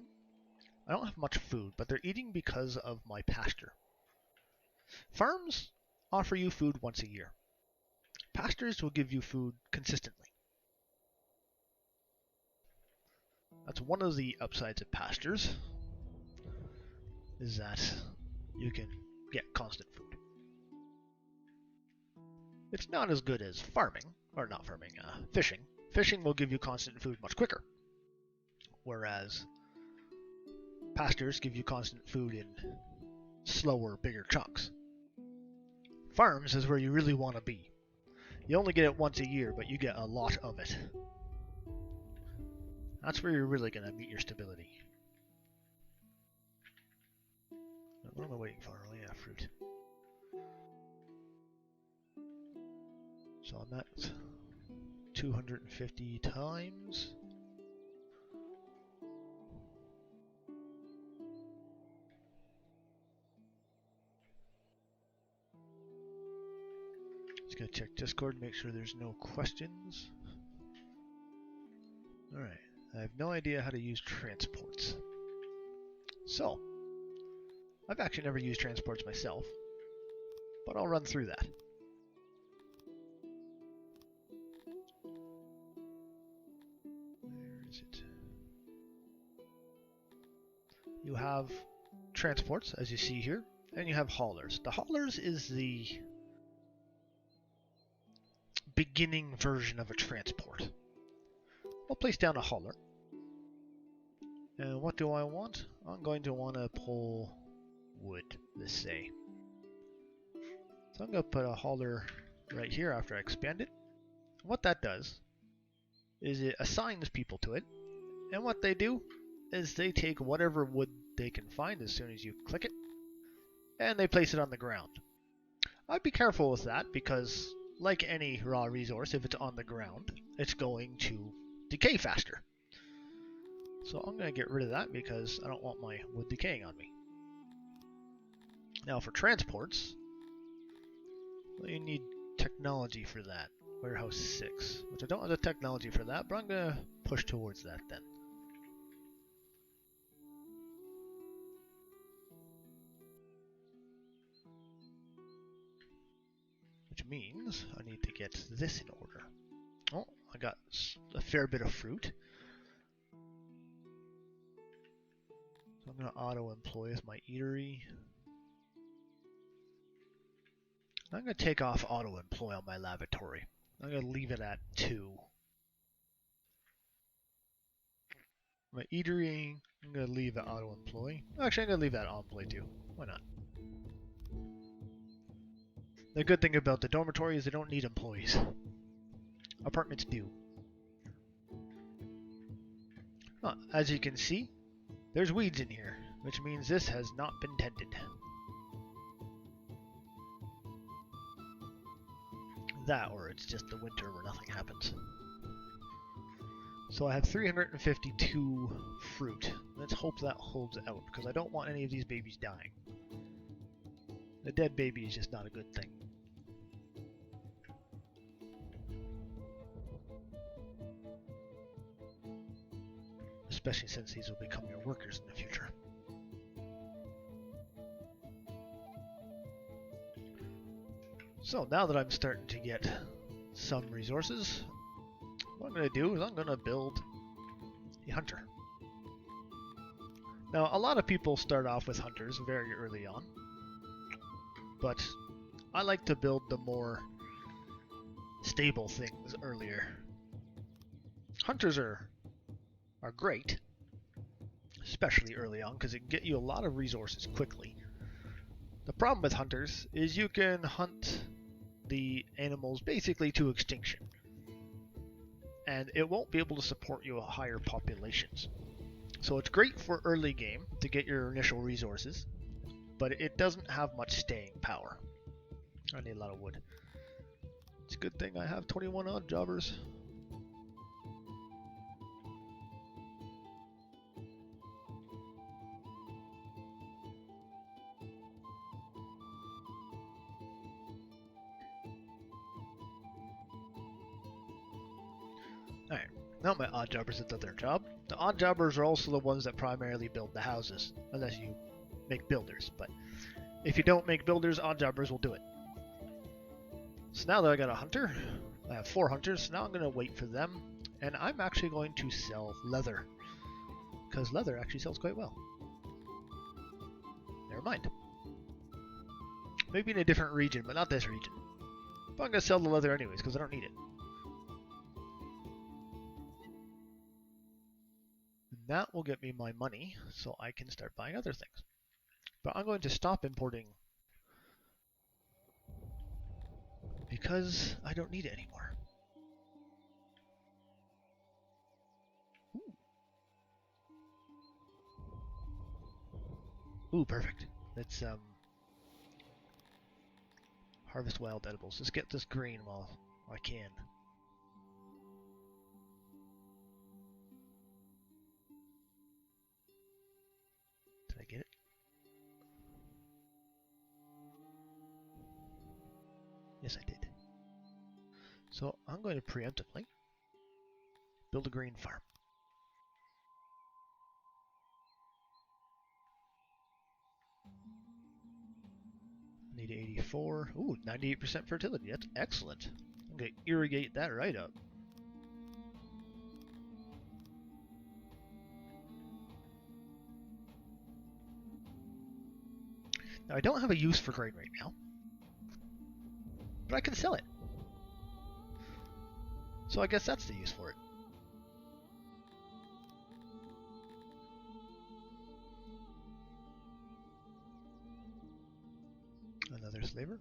I don't have much food, but they're eating because of my pasture. Farms offer you food once a year. Pastures will give you food consistently. That's one of the upsides of pastures, is that you can get constant food. It's not as good as farming, or not farming, fishing. Fishing will give you constant food much quicker, whereas pastures give you constant food in slower, bigger chunks. Farms is where you really want to be. You only get it once a year, but you get a lot of it. That's where you're really going to meet your stability. What am I waiting for? Oh yeah, fruit. So I'm at 250 times. Just gotta check Discord, make sure there's no questions. Alright, I have no idea how to use transports. So, I've actually never used transports myself, but I'll run through that. Where is it? You have transports, as you see here, and you have haulers. The haulers is the beginning version of a transport. I'll place down a hauler. And what do I want? I'm going to want to pull wood, let's say. So I'm going to put a hauler right here after I expand it. What that does is it assigns people to it. And what they do is they take whatever wood they can find as soon as you click it, and they place it on the ground. I'd be careful with that because, like any raw resource, if it's on the ground, it's going to decay faster. So I'm going to get rid of that because I don't want my wood decaying on me. Now for transports, well, you need technology for that. Warehouse 6, which I don't have the technology for that, but I'm going to push towards that then. Which means I need to get this in order. Oh, I got a fair bit of fruit. So I'm going to auto-employ as my eatery. I'm going to take off auto-employ on my lavatory. I'm going to leave it at 2. My eatery, I'm going to leave it auto-employ. Actually, I'm going to leave that on-employ too. Why not? The good thing about the dormitory is they don't need employees. Apartments do. As you can see, there's weeds in here, which means this has not been tended. That, or it's just the winter where nothing happens. So I have 352 fruit. Let's hope that holds out, because I don't want any of these babies dying. A dead baby is just not a good thing. Especially since these will become your workers in the future. So now that I'm starting to get some resources, what I'm going to do is I'm going to build a hunter. Now a lot of people start off with hunters very early on, but I like to build the more stable things earlier. Hunters are great, especially early on, because it can get you a lot of resources quickly. The problem with hunters is you can hunt the animals basically to extinction, and it won't be able to support you at higher populations. So it's great for early game to get your initial resources, but it doesn't have much staying power. I need a lot of wood. It's a good thing I have 21 odd jobbers. Alright, now my odd jobbers have done their job. The odd jobbers are also the ones that primarily build the houses, unless you make builders, but if you don't make builders, odd jobbers will do it. So now that I got a hunter, I have 4 hunters, so now I'm going to wait for them, and I'm actually going to sell leather, because leather actually sells quite well. Never mind. Maybe in a different region, but not this region. But I'm going to sell the leather anyways, because I don't need it. And that will get me my money, so I can start buying other things. But I'm going to stop importing because I don't need it anymore. Ooh, perfect. Let's harvest wild edibles. Let's get this green while I can. Did I get it? Yes, I did. So I'm going to preemptively build a green farm. Need 84. Ooh, 98% fertility. That's excellent. I'm going to irrigate that right up. Now, I don't have a use for grain right now, but I can sell it. So I guess that's the use for it. Another slaver.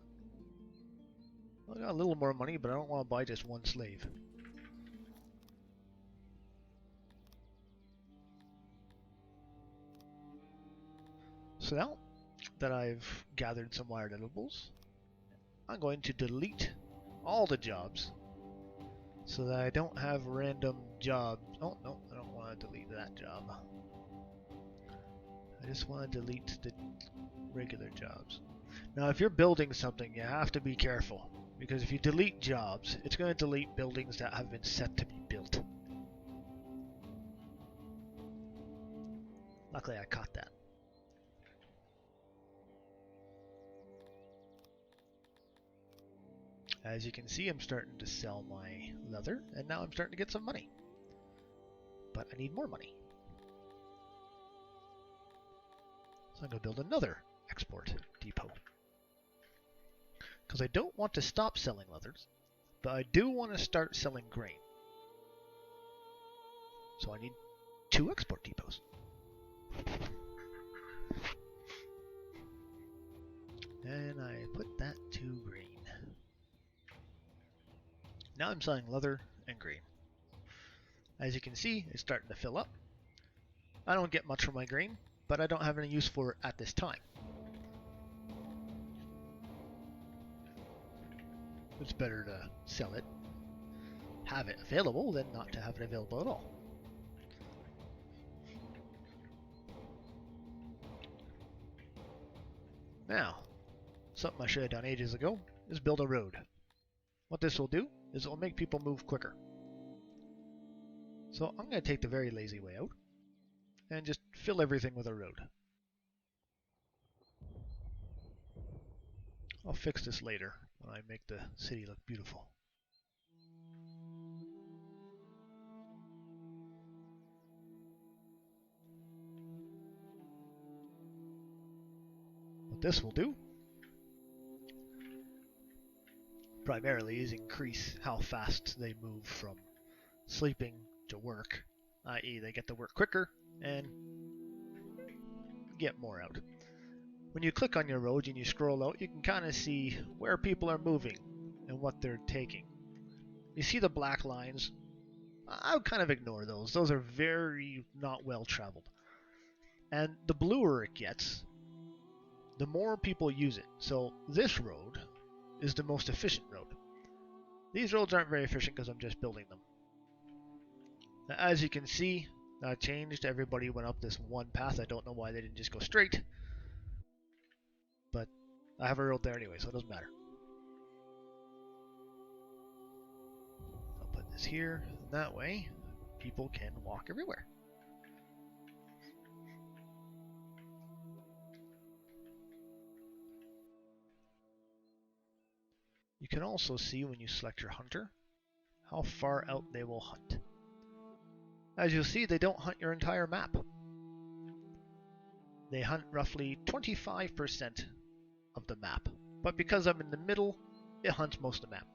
Well, I got a little more money, but I don't want to buy just one slave. So now that I've gathered some wired edibles, I'm going to delete all the jobs so that I don't have random jobs. Oh, no, I don't want to delete that job. I just want to delete the regular jobs. Now, if you're building something, you have to be careful, because if you delete jobs, it's going to delete buildings that have been set to be built. Luckily, I caught that. As you can see, I'm starting to sell my leather, and now I'm starting to get some money. But I need more money. So I'm going to build another export depot. Because I don't want to stop selling leathers, but I do want to start selling grain. So I need 2 export depots. And I put that to grain. Now I'm selling leather and grain. As you can see, it's starting to fill up. I don't get much for my grain, but I don't have any use for it at this time. It's better to sell it, have it available, than not to have it available at all. Now, something I should have done ages ago is build a road. What this will do is it will make people move quicker. So I'm going to take the very lazy way out and just fill everything with a road. I'll fix this later when I make the city look beautiful. What this will do primarily is increase how fast they move from sleeping to work, i.e. they get to work quicker and get more out. When you click on your road and you scroll out, you can kind of see where people are moving and what they're taking. You see the black lines? I would kind of ignore those. Those are very not well traveled. And the bluer it gets, the more people use it. So this road is the most efficient road. These roads aren't very efficient because I'm just building them. Now, as you can see, that changed. Everybody went up this one path. I don't know why they didn't just go straight. But I have a road there anyway, so it doesn't matter. I'll put this here, and that way people can walk everywhere. You can also see when you select your hunter how far out they will hunt. As you'll see, they don't hunt your entire map. They hunt roughly 25% of the map, but because I'm in the middle, it hunts most of the map.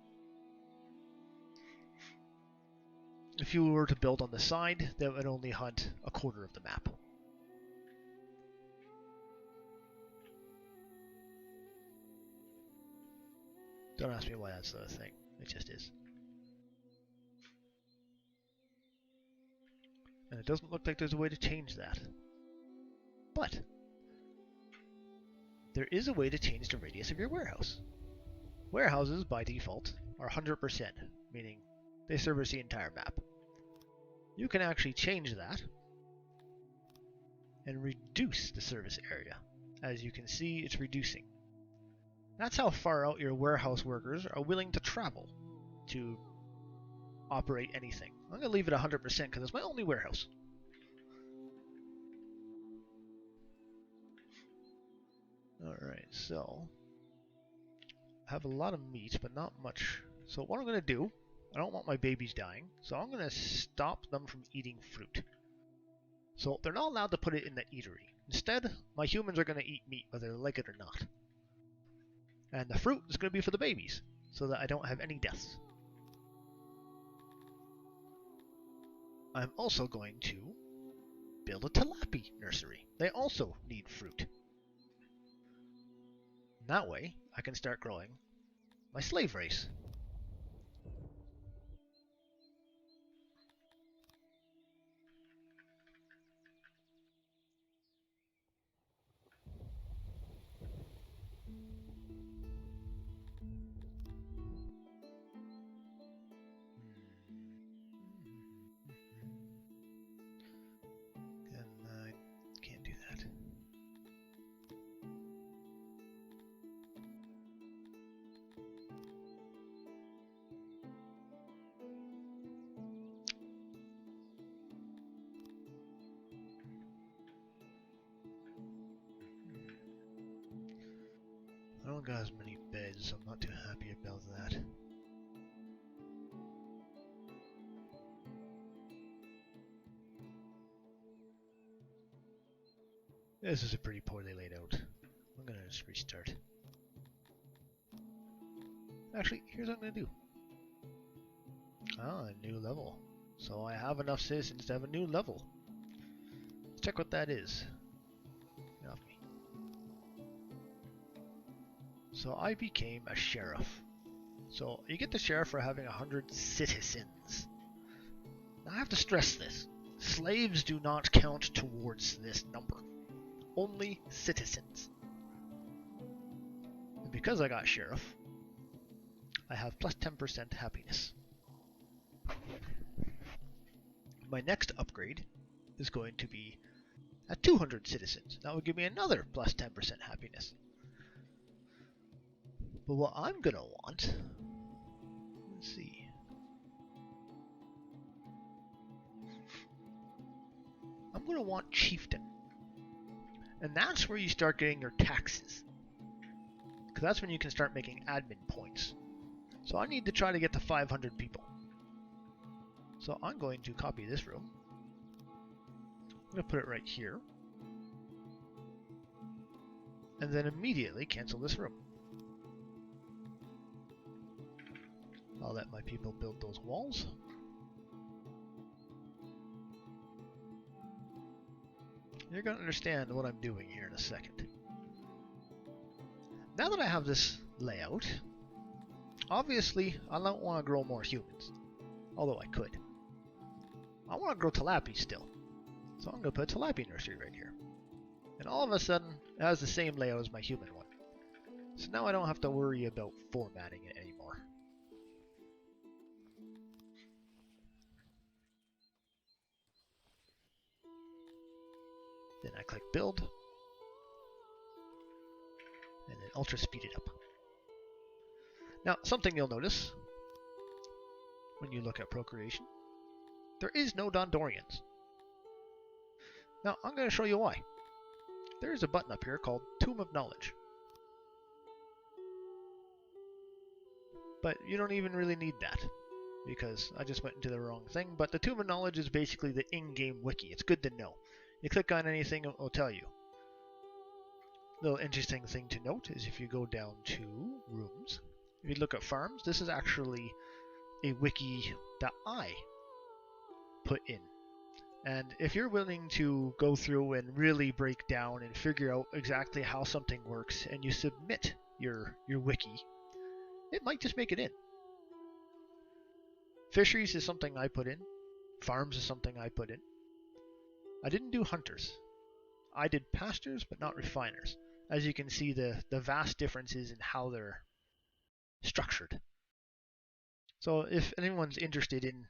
If you were to build on the side, that would only hunt a quarter of the map. Don't ask me why that's the thing, it just is. And it doesn't look like there's a way to change that. But there is a way to change the radius of your warehouse. Warehouses, by default, are 100%, meaning they service the entire map. You can actually change that and reduce the service area. As you can see, it's reducing. That's how far out your warehouse workers are willing to travel to operate anything. I'm going to leave it 100% because it's my only warehouse. Alright, so I have a lot of meat, but not much. So what I'm going to do, I don't want my babies dying, so I'm going to stop them from eating fruit. So they're not allowed to put it in the eatery. Instead, my humans are going to eat meat whether they like it or not. And the fruit is going to be for the babies, so that I don't have any deaths. I'm also going to build a tilapia nursery. They also need fruit. And that way, I can start growing my slave race. And I can't do that. I don't got as many beds, so I'm not too happy about that. This is a pretty poorly laid out. I'm gonna just restart. Actually, here's what I'm gonna do. Ah, a new level. So I have enough citizens to have a new level. Let's check what that is. Get off me. So I became a sheriff. So you get the sheriff for having 100 citizens. Now I have to stress this. Slaves do not count towards this number. Only citizens. And because I got sheriff, I have plus 10% happiness. My next upgrade is going to be at 200 citizens. That will give me another plus 10% happiness. But what I'm going to want, let's see. I'm going to want chieftain. And that's where you start getting your taxes. Because that's when you can start making admin points. So I need to try to get to 500 people. So I'm going to copy this room. I'm going to put it right here. And then immediately cancel this room. I'll let my people build those walls. You're going to understand what I'm doing here in a second. Now that I have this layout, obviously I don't want to grow more humans, although I could. I want to grow tilapia still, so I'm going to put a tilapia nursery right here. And all of a sudden, it has the same layout as my human one. So now I don't have to worry about formatting it anymore. Then I click build, and then ultra speed it up. Now, something you'll notice when you look at procreation, there is no Dondorians. Now, I'm going to show you why. There's a button up here called Tomb of Knowledge. But you don't even really need that, because I just went into the wrong thing. But the Tomb of Knowledge is basically the in-game wiki. It's good to know. You click on anything, it will tell you. Little interesting thing to note is if you go down to rooms, if you look at farms, this is actually a wiki that I put in. And if you're willing to go through and really break down and figure out exactly how something works, and you submit your wiki, it might just make it in. Fisheries is something I put in. Farms is something I put in. I didn't do hunters. I did pastures, but not refiners. As you can see, the vast differences in how they're structured. So if anyone's interested in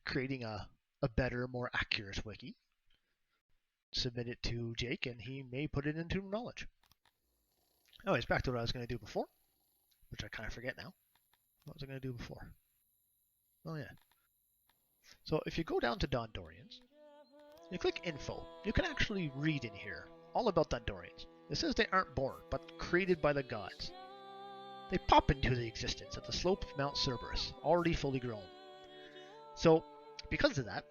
creating a better, more accurate wiki, submit it to Jake, and he may put it into knowledge. Anyways, back to what I was going to do before, which I kind of forget now. What was I going to do before? Oh yeah. So if you go down to Dondorians, you click info, you can actually read in here all about Dondorians. It says they aren't born, but created by the gods. They pop into the existence at the slope of Mount Cerberus, already fully grown. So, because of that,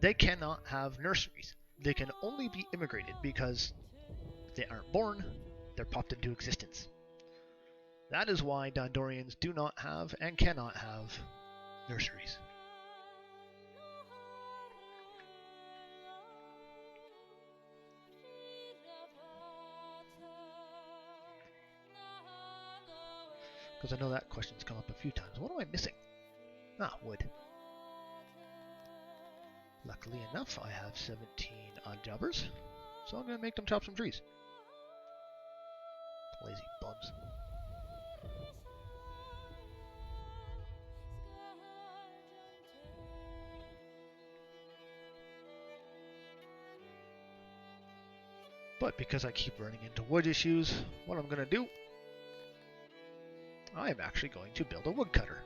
they cannot have nurseries. They can only be immigrated because they aren't born, they're popped into existence. That is why Dondorians do not have and cannot have nurseries. Because I know that question's come up a few times. What am I missing? Ah, wood. Luckily enough, I have 17 odd jobbers, so I'm going to make them chop some trees. Lazy bums. But because I keep running into wood issues, what I'm going to do, I am actually going to build a woodcutter.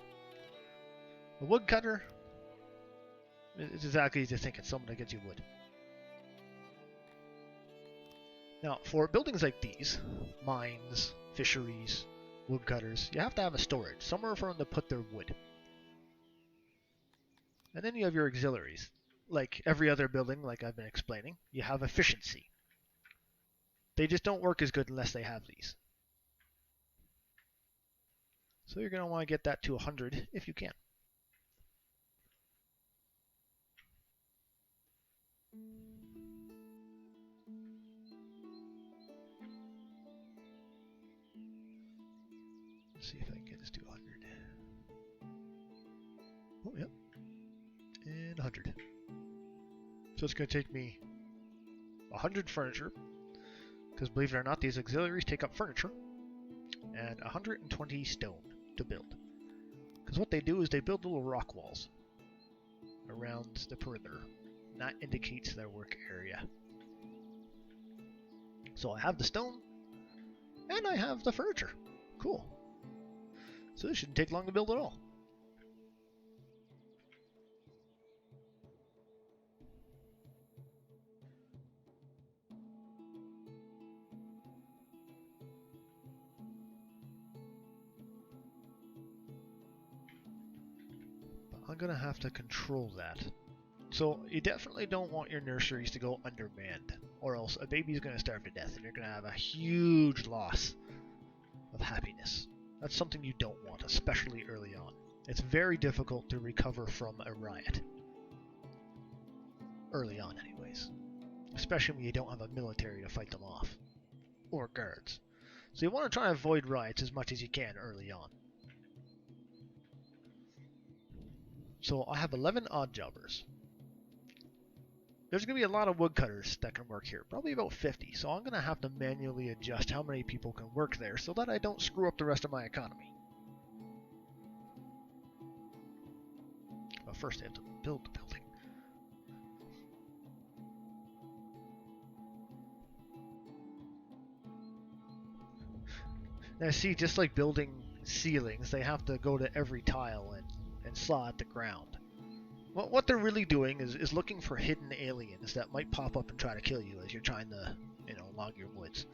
A woodcutter is exactly as you think. It's someone that gets you wood. Now, for buildings like these, mines, fisheries, woodcutters, you have to have a storage, somewhere for them to put their wood. And then you have your auxiliaries. Like every other building, like I've been explaining, you have efficiency. They just don't work as good unless they have these. So you're going to want to get that to 100 if you can. Let's see if I can get this to 100. Oh, yep. And 100. So it's going to take me 100 furniture, because believe it or not, these auxiliaries take up furniture, and 120 stone to build. Because what they do is they build little rock walls around the perimeter, and that indicates their work area. So I have the stone, and I have the furniture. Cool. So this shouldn't take long to build at all. But I'm going to have to control that. So you definitely don't want your nurseries to go undermanned, or else a baby's going to starve to death, and you're going to have a huge loss of happiness. That's something you don't want, especially early on. It's very difficult to recover from a riot. Early on, anyways. Especially when you don't have a military to fight them off. Or guards. So you want to try and avoid riots as much as you can early on. So I have 11 odd jobbers. There's going to be a lot of woodcutters that can work here, probably about 50, so I'm going to have to manually adjust how many people can work there so that I don't screw up the rest of my economy. But first I have to build the building. Now see, just like building ceilings, they have to go to every tile and saw at the ground. What they're really doing is looking for hidden aliens that might pop up and try to kill you as you're trying to, log your woods.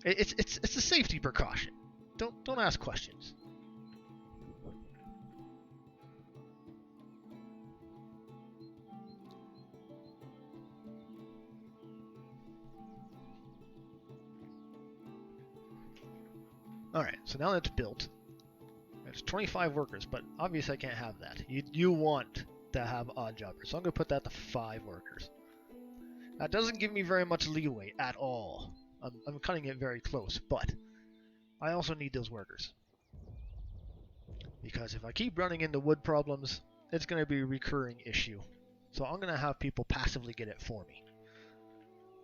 It's a safety precaution. Don't ask questions. Alright, so now that's built. There's 25 workers, but obviously I can't have that. You want to have odd jobbers, so I'm going to put that to 5 workers. That doesn't give me very much leeway at all. I'm cutting it very close, but I also need those workers. Because if I keep running into wood problems, it's going to be a recurring issue. So I'm going to have people passively get it for me.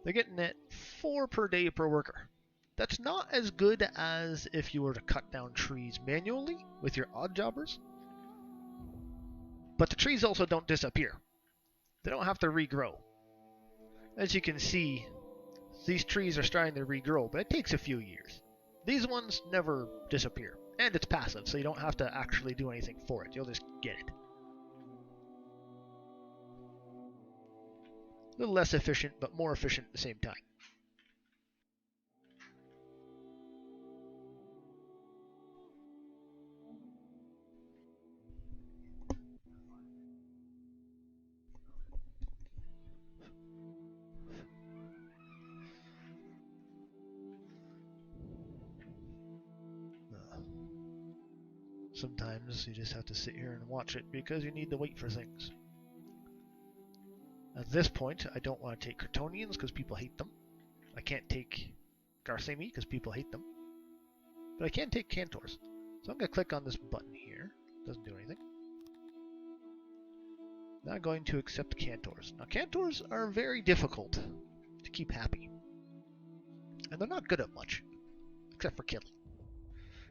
They're getting it 4 per day per worker. That's not as good as if you were to cut down trees manually with your odd jobbers. But the trees also don't disappear. They don't have to regrow. As you can see, these trees are starting to regrow, but it takes a few years. These ones never disappear. And it's passive, so you don't have to actually do anything for it. You'll just get it. A little less efficient, but more efficient at the same time. Sometimes you just have to sit here and watch it because you need to wait for things. At this point, I don't want to take Kryptonians because people hate them. I can't take Garthemi because people hate them. But I can take Cantors. So I'm going to click on this button here. Doesn't do anything. Now I'm going to accept Cantors. Now Cantors are very difficult to keep happy. And they're not good at much. Except for killing.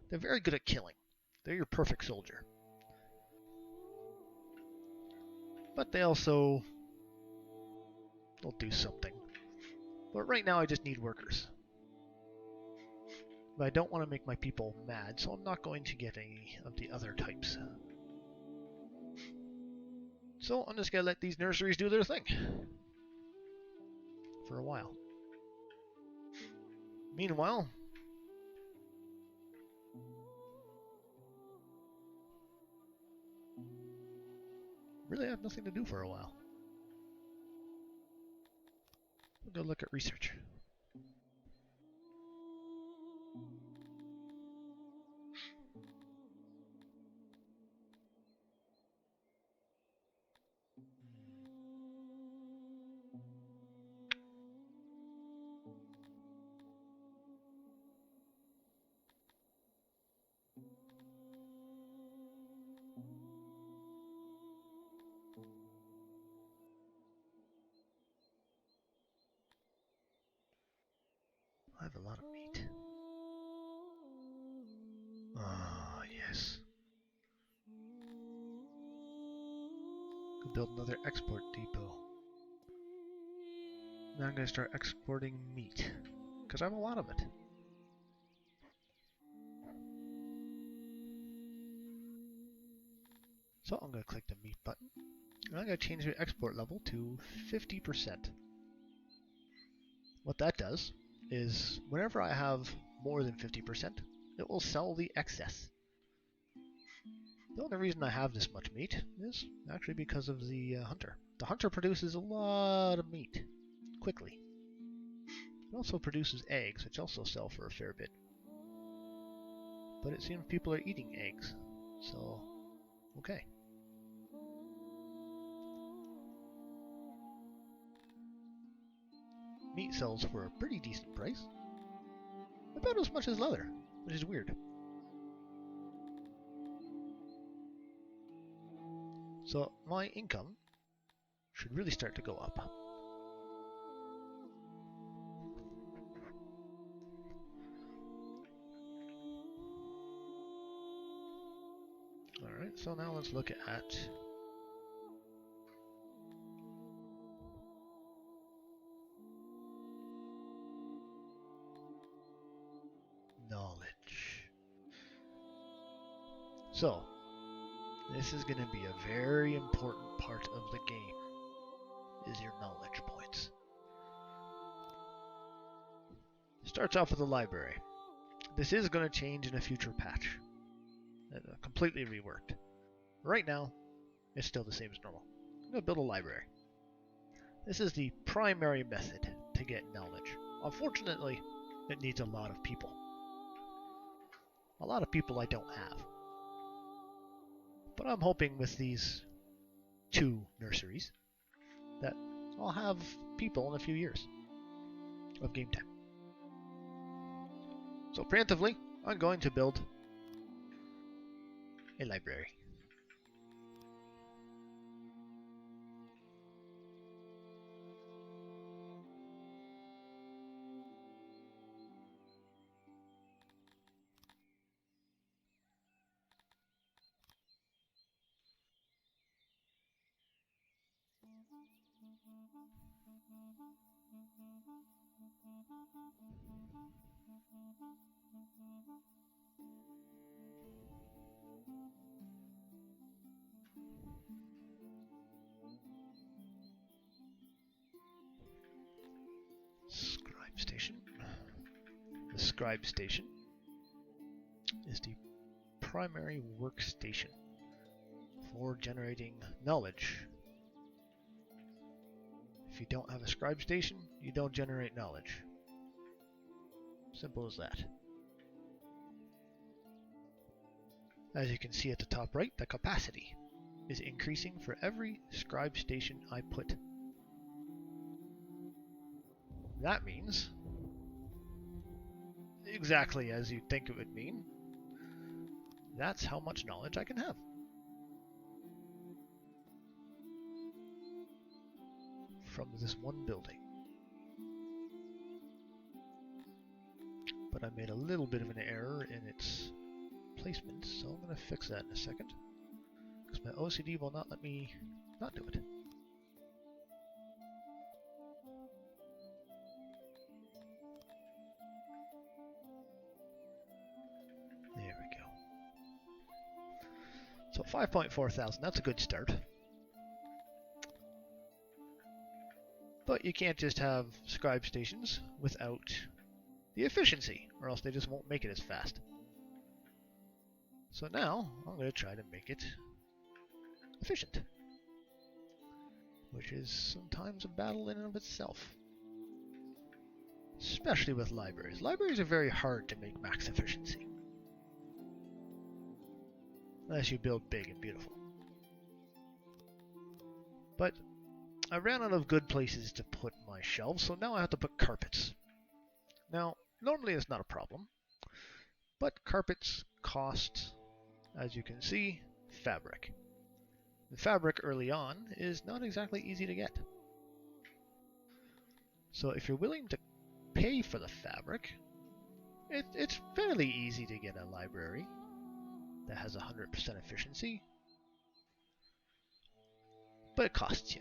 They're very good at killing. They're your perfect soldier. But they also will do something. But right now I just need workers. But I don't want to make my people mad, so I'm not going to get any of the other types. So I'm just going to let these nurseries do their thing. For a while. Meanwhile, really have nothing to do for a while. We'll go look at research. I have a lot of meat. Ah, yes. Could build another export depot. Now I'm going to start exporting meat, because I have a lot of it. So I'm going to click the meat button, and I'm going to change the export level to 50%. What that does is, whenever I have more than 50%, it will sell the excess. The only reason I have this much meat is actually because of the hunter. The hunter produces a lot of meat, quickly. It also produces eggs, which also sell for a fair bit. But it seems people are eating eggs, So, okay. Meat sells for a pretty decent price. About as much as leather, which is weird. So my income should really start to go up. Alright, so now let's look at knowledge. So, this is going to be a very important part of the game, is your knowledge points. Starts off with the library. This is going to change in a future patch. Completely reworked. Right now, it's still the same as normal. I'm going to build a library. This is the primary method to get knowledge. Unfortunately, it needs a lot of people. A lot of people I don't have. But I'm hoping with these 2 nurseries that I'll have people in a few years of game time. So preemptively, I'm going to build a library. Scribe station. The scribe station is the primary workstation for generating knowledge. If you don't have a scribe station, you don't generate knowledge. Simple as that. As you can see at the top right, the capacity is increasing for every scribe station I put. That means, exactly as you'd think it would mean, that's how much knowledge I can have. From this one building. But I made a little bit of an error in its placement, so I'm going to fix that in a second. Because my OCD will not let me not do it. There we go. So 5.4 thousand, that's a good start. But you can't just have scribe stations without the efficiency, or else they just won't make it as fast. So now, I'm going to try to make it efficient. Which is sometimes a battle in and of itself. Especially with libraries. Libraries are very hard to make max efficiency. Unless you build big and beautiful. But I ran out of good places to put my shelves, so now I have to put carpets. Now, normally it's not a problem, but carpets cost, as you can see, fabric. The fabric early on is not exactly easy to get. So if you're willing to pay for the fabric, it's fairly easy to get a library that has 100% efficiency, but it costs you.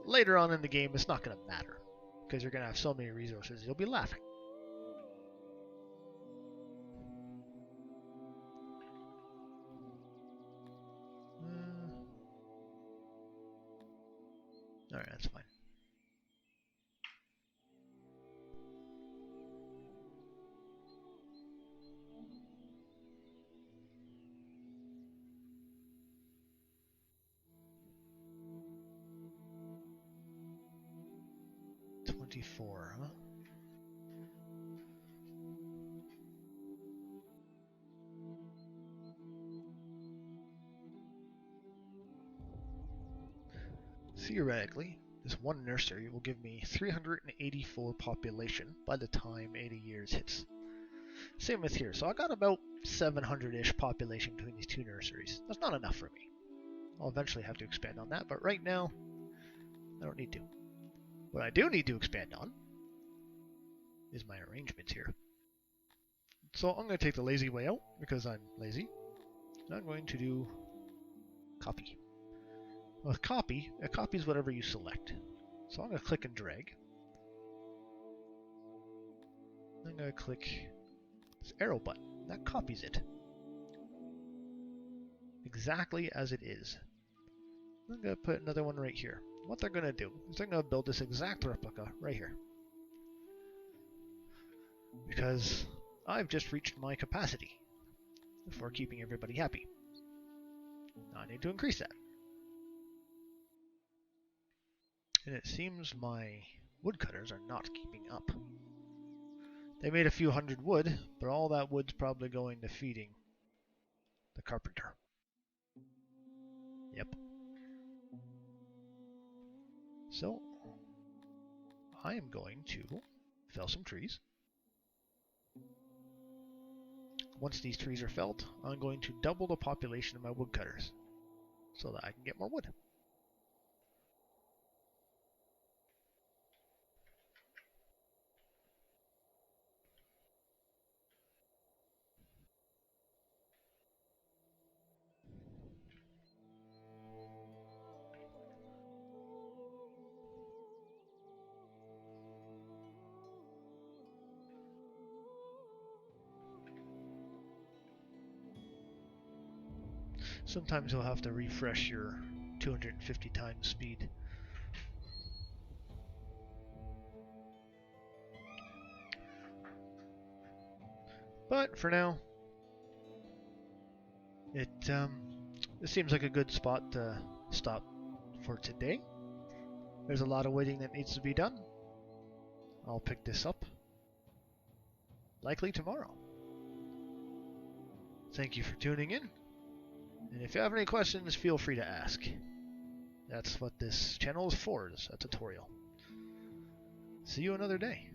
Later on in the game, it's not going to matter, because you're going to have so many resources, you'll be laughing. Alright, that's fine. $24, huh? theoretically, this one nursery will give me 384 population by the time 80 years hits. Same with here. So I got about 700-ish population between these two nurseries. That's not enough for me. I'll eventually have to expand on that, but right now, I don't need to. What I do need to expand on is my arrangements here. So I'm going to take the lazy way out because I'm lazy. And I'm going to do copy. With copy, it copies whatever you select. So I'm going to click and drag. I'm going to click this arrow button. That copies it. Exactly as it is. I'm going to put another one right here. What they're going to do is they're going to build this exact replica right here. Because I've just reached my capacity for keeping everybody happy. Now I need to increase that. And it seems my woodcutters are not keeping up. They made a few hundred wood, but all that wood's probably going to feeding the carpenter. Yep. So, I am going to fell some trees. Once these trees are felled, I'm going to double the population of my woodcutters so that I can get more wood. Sometimes you'll have to refresh your 250 times speed. But for now, it seems like a good spot to stop for today. There's a lot of waiting that needs to be done. I'll pick this up likely tomorrow. Thank you for tuning in. And if you have any questions, feel free to ask. That's what this channel is for, is a tutorial. See you another day.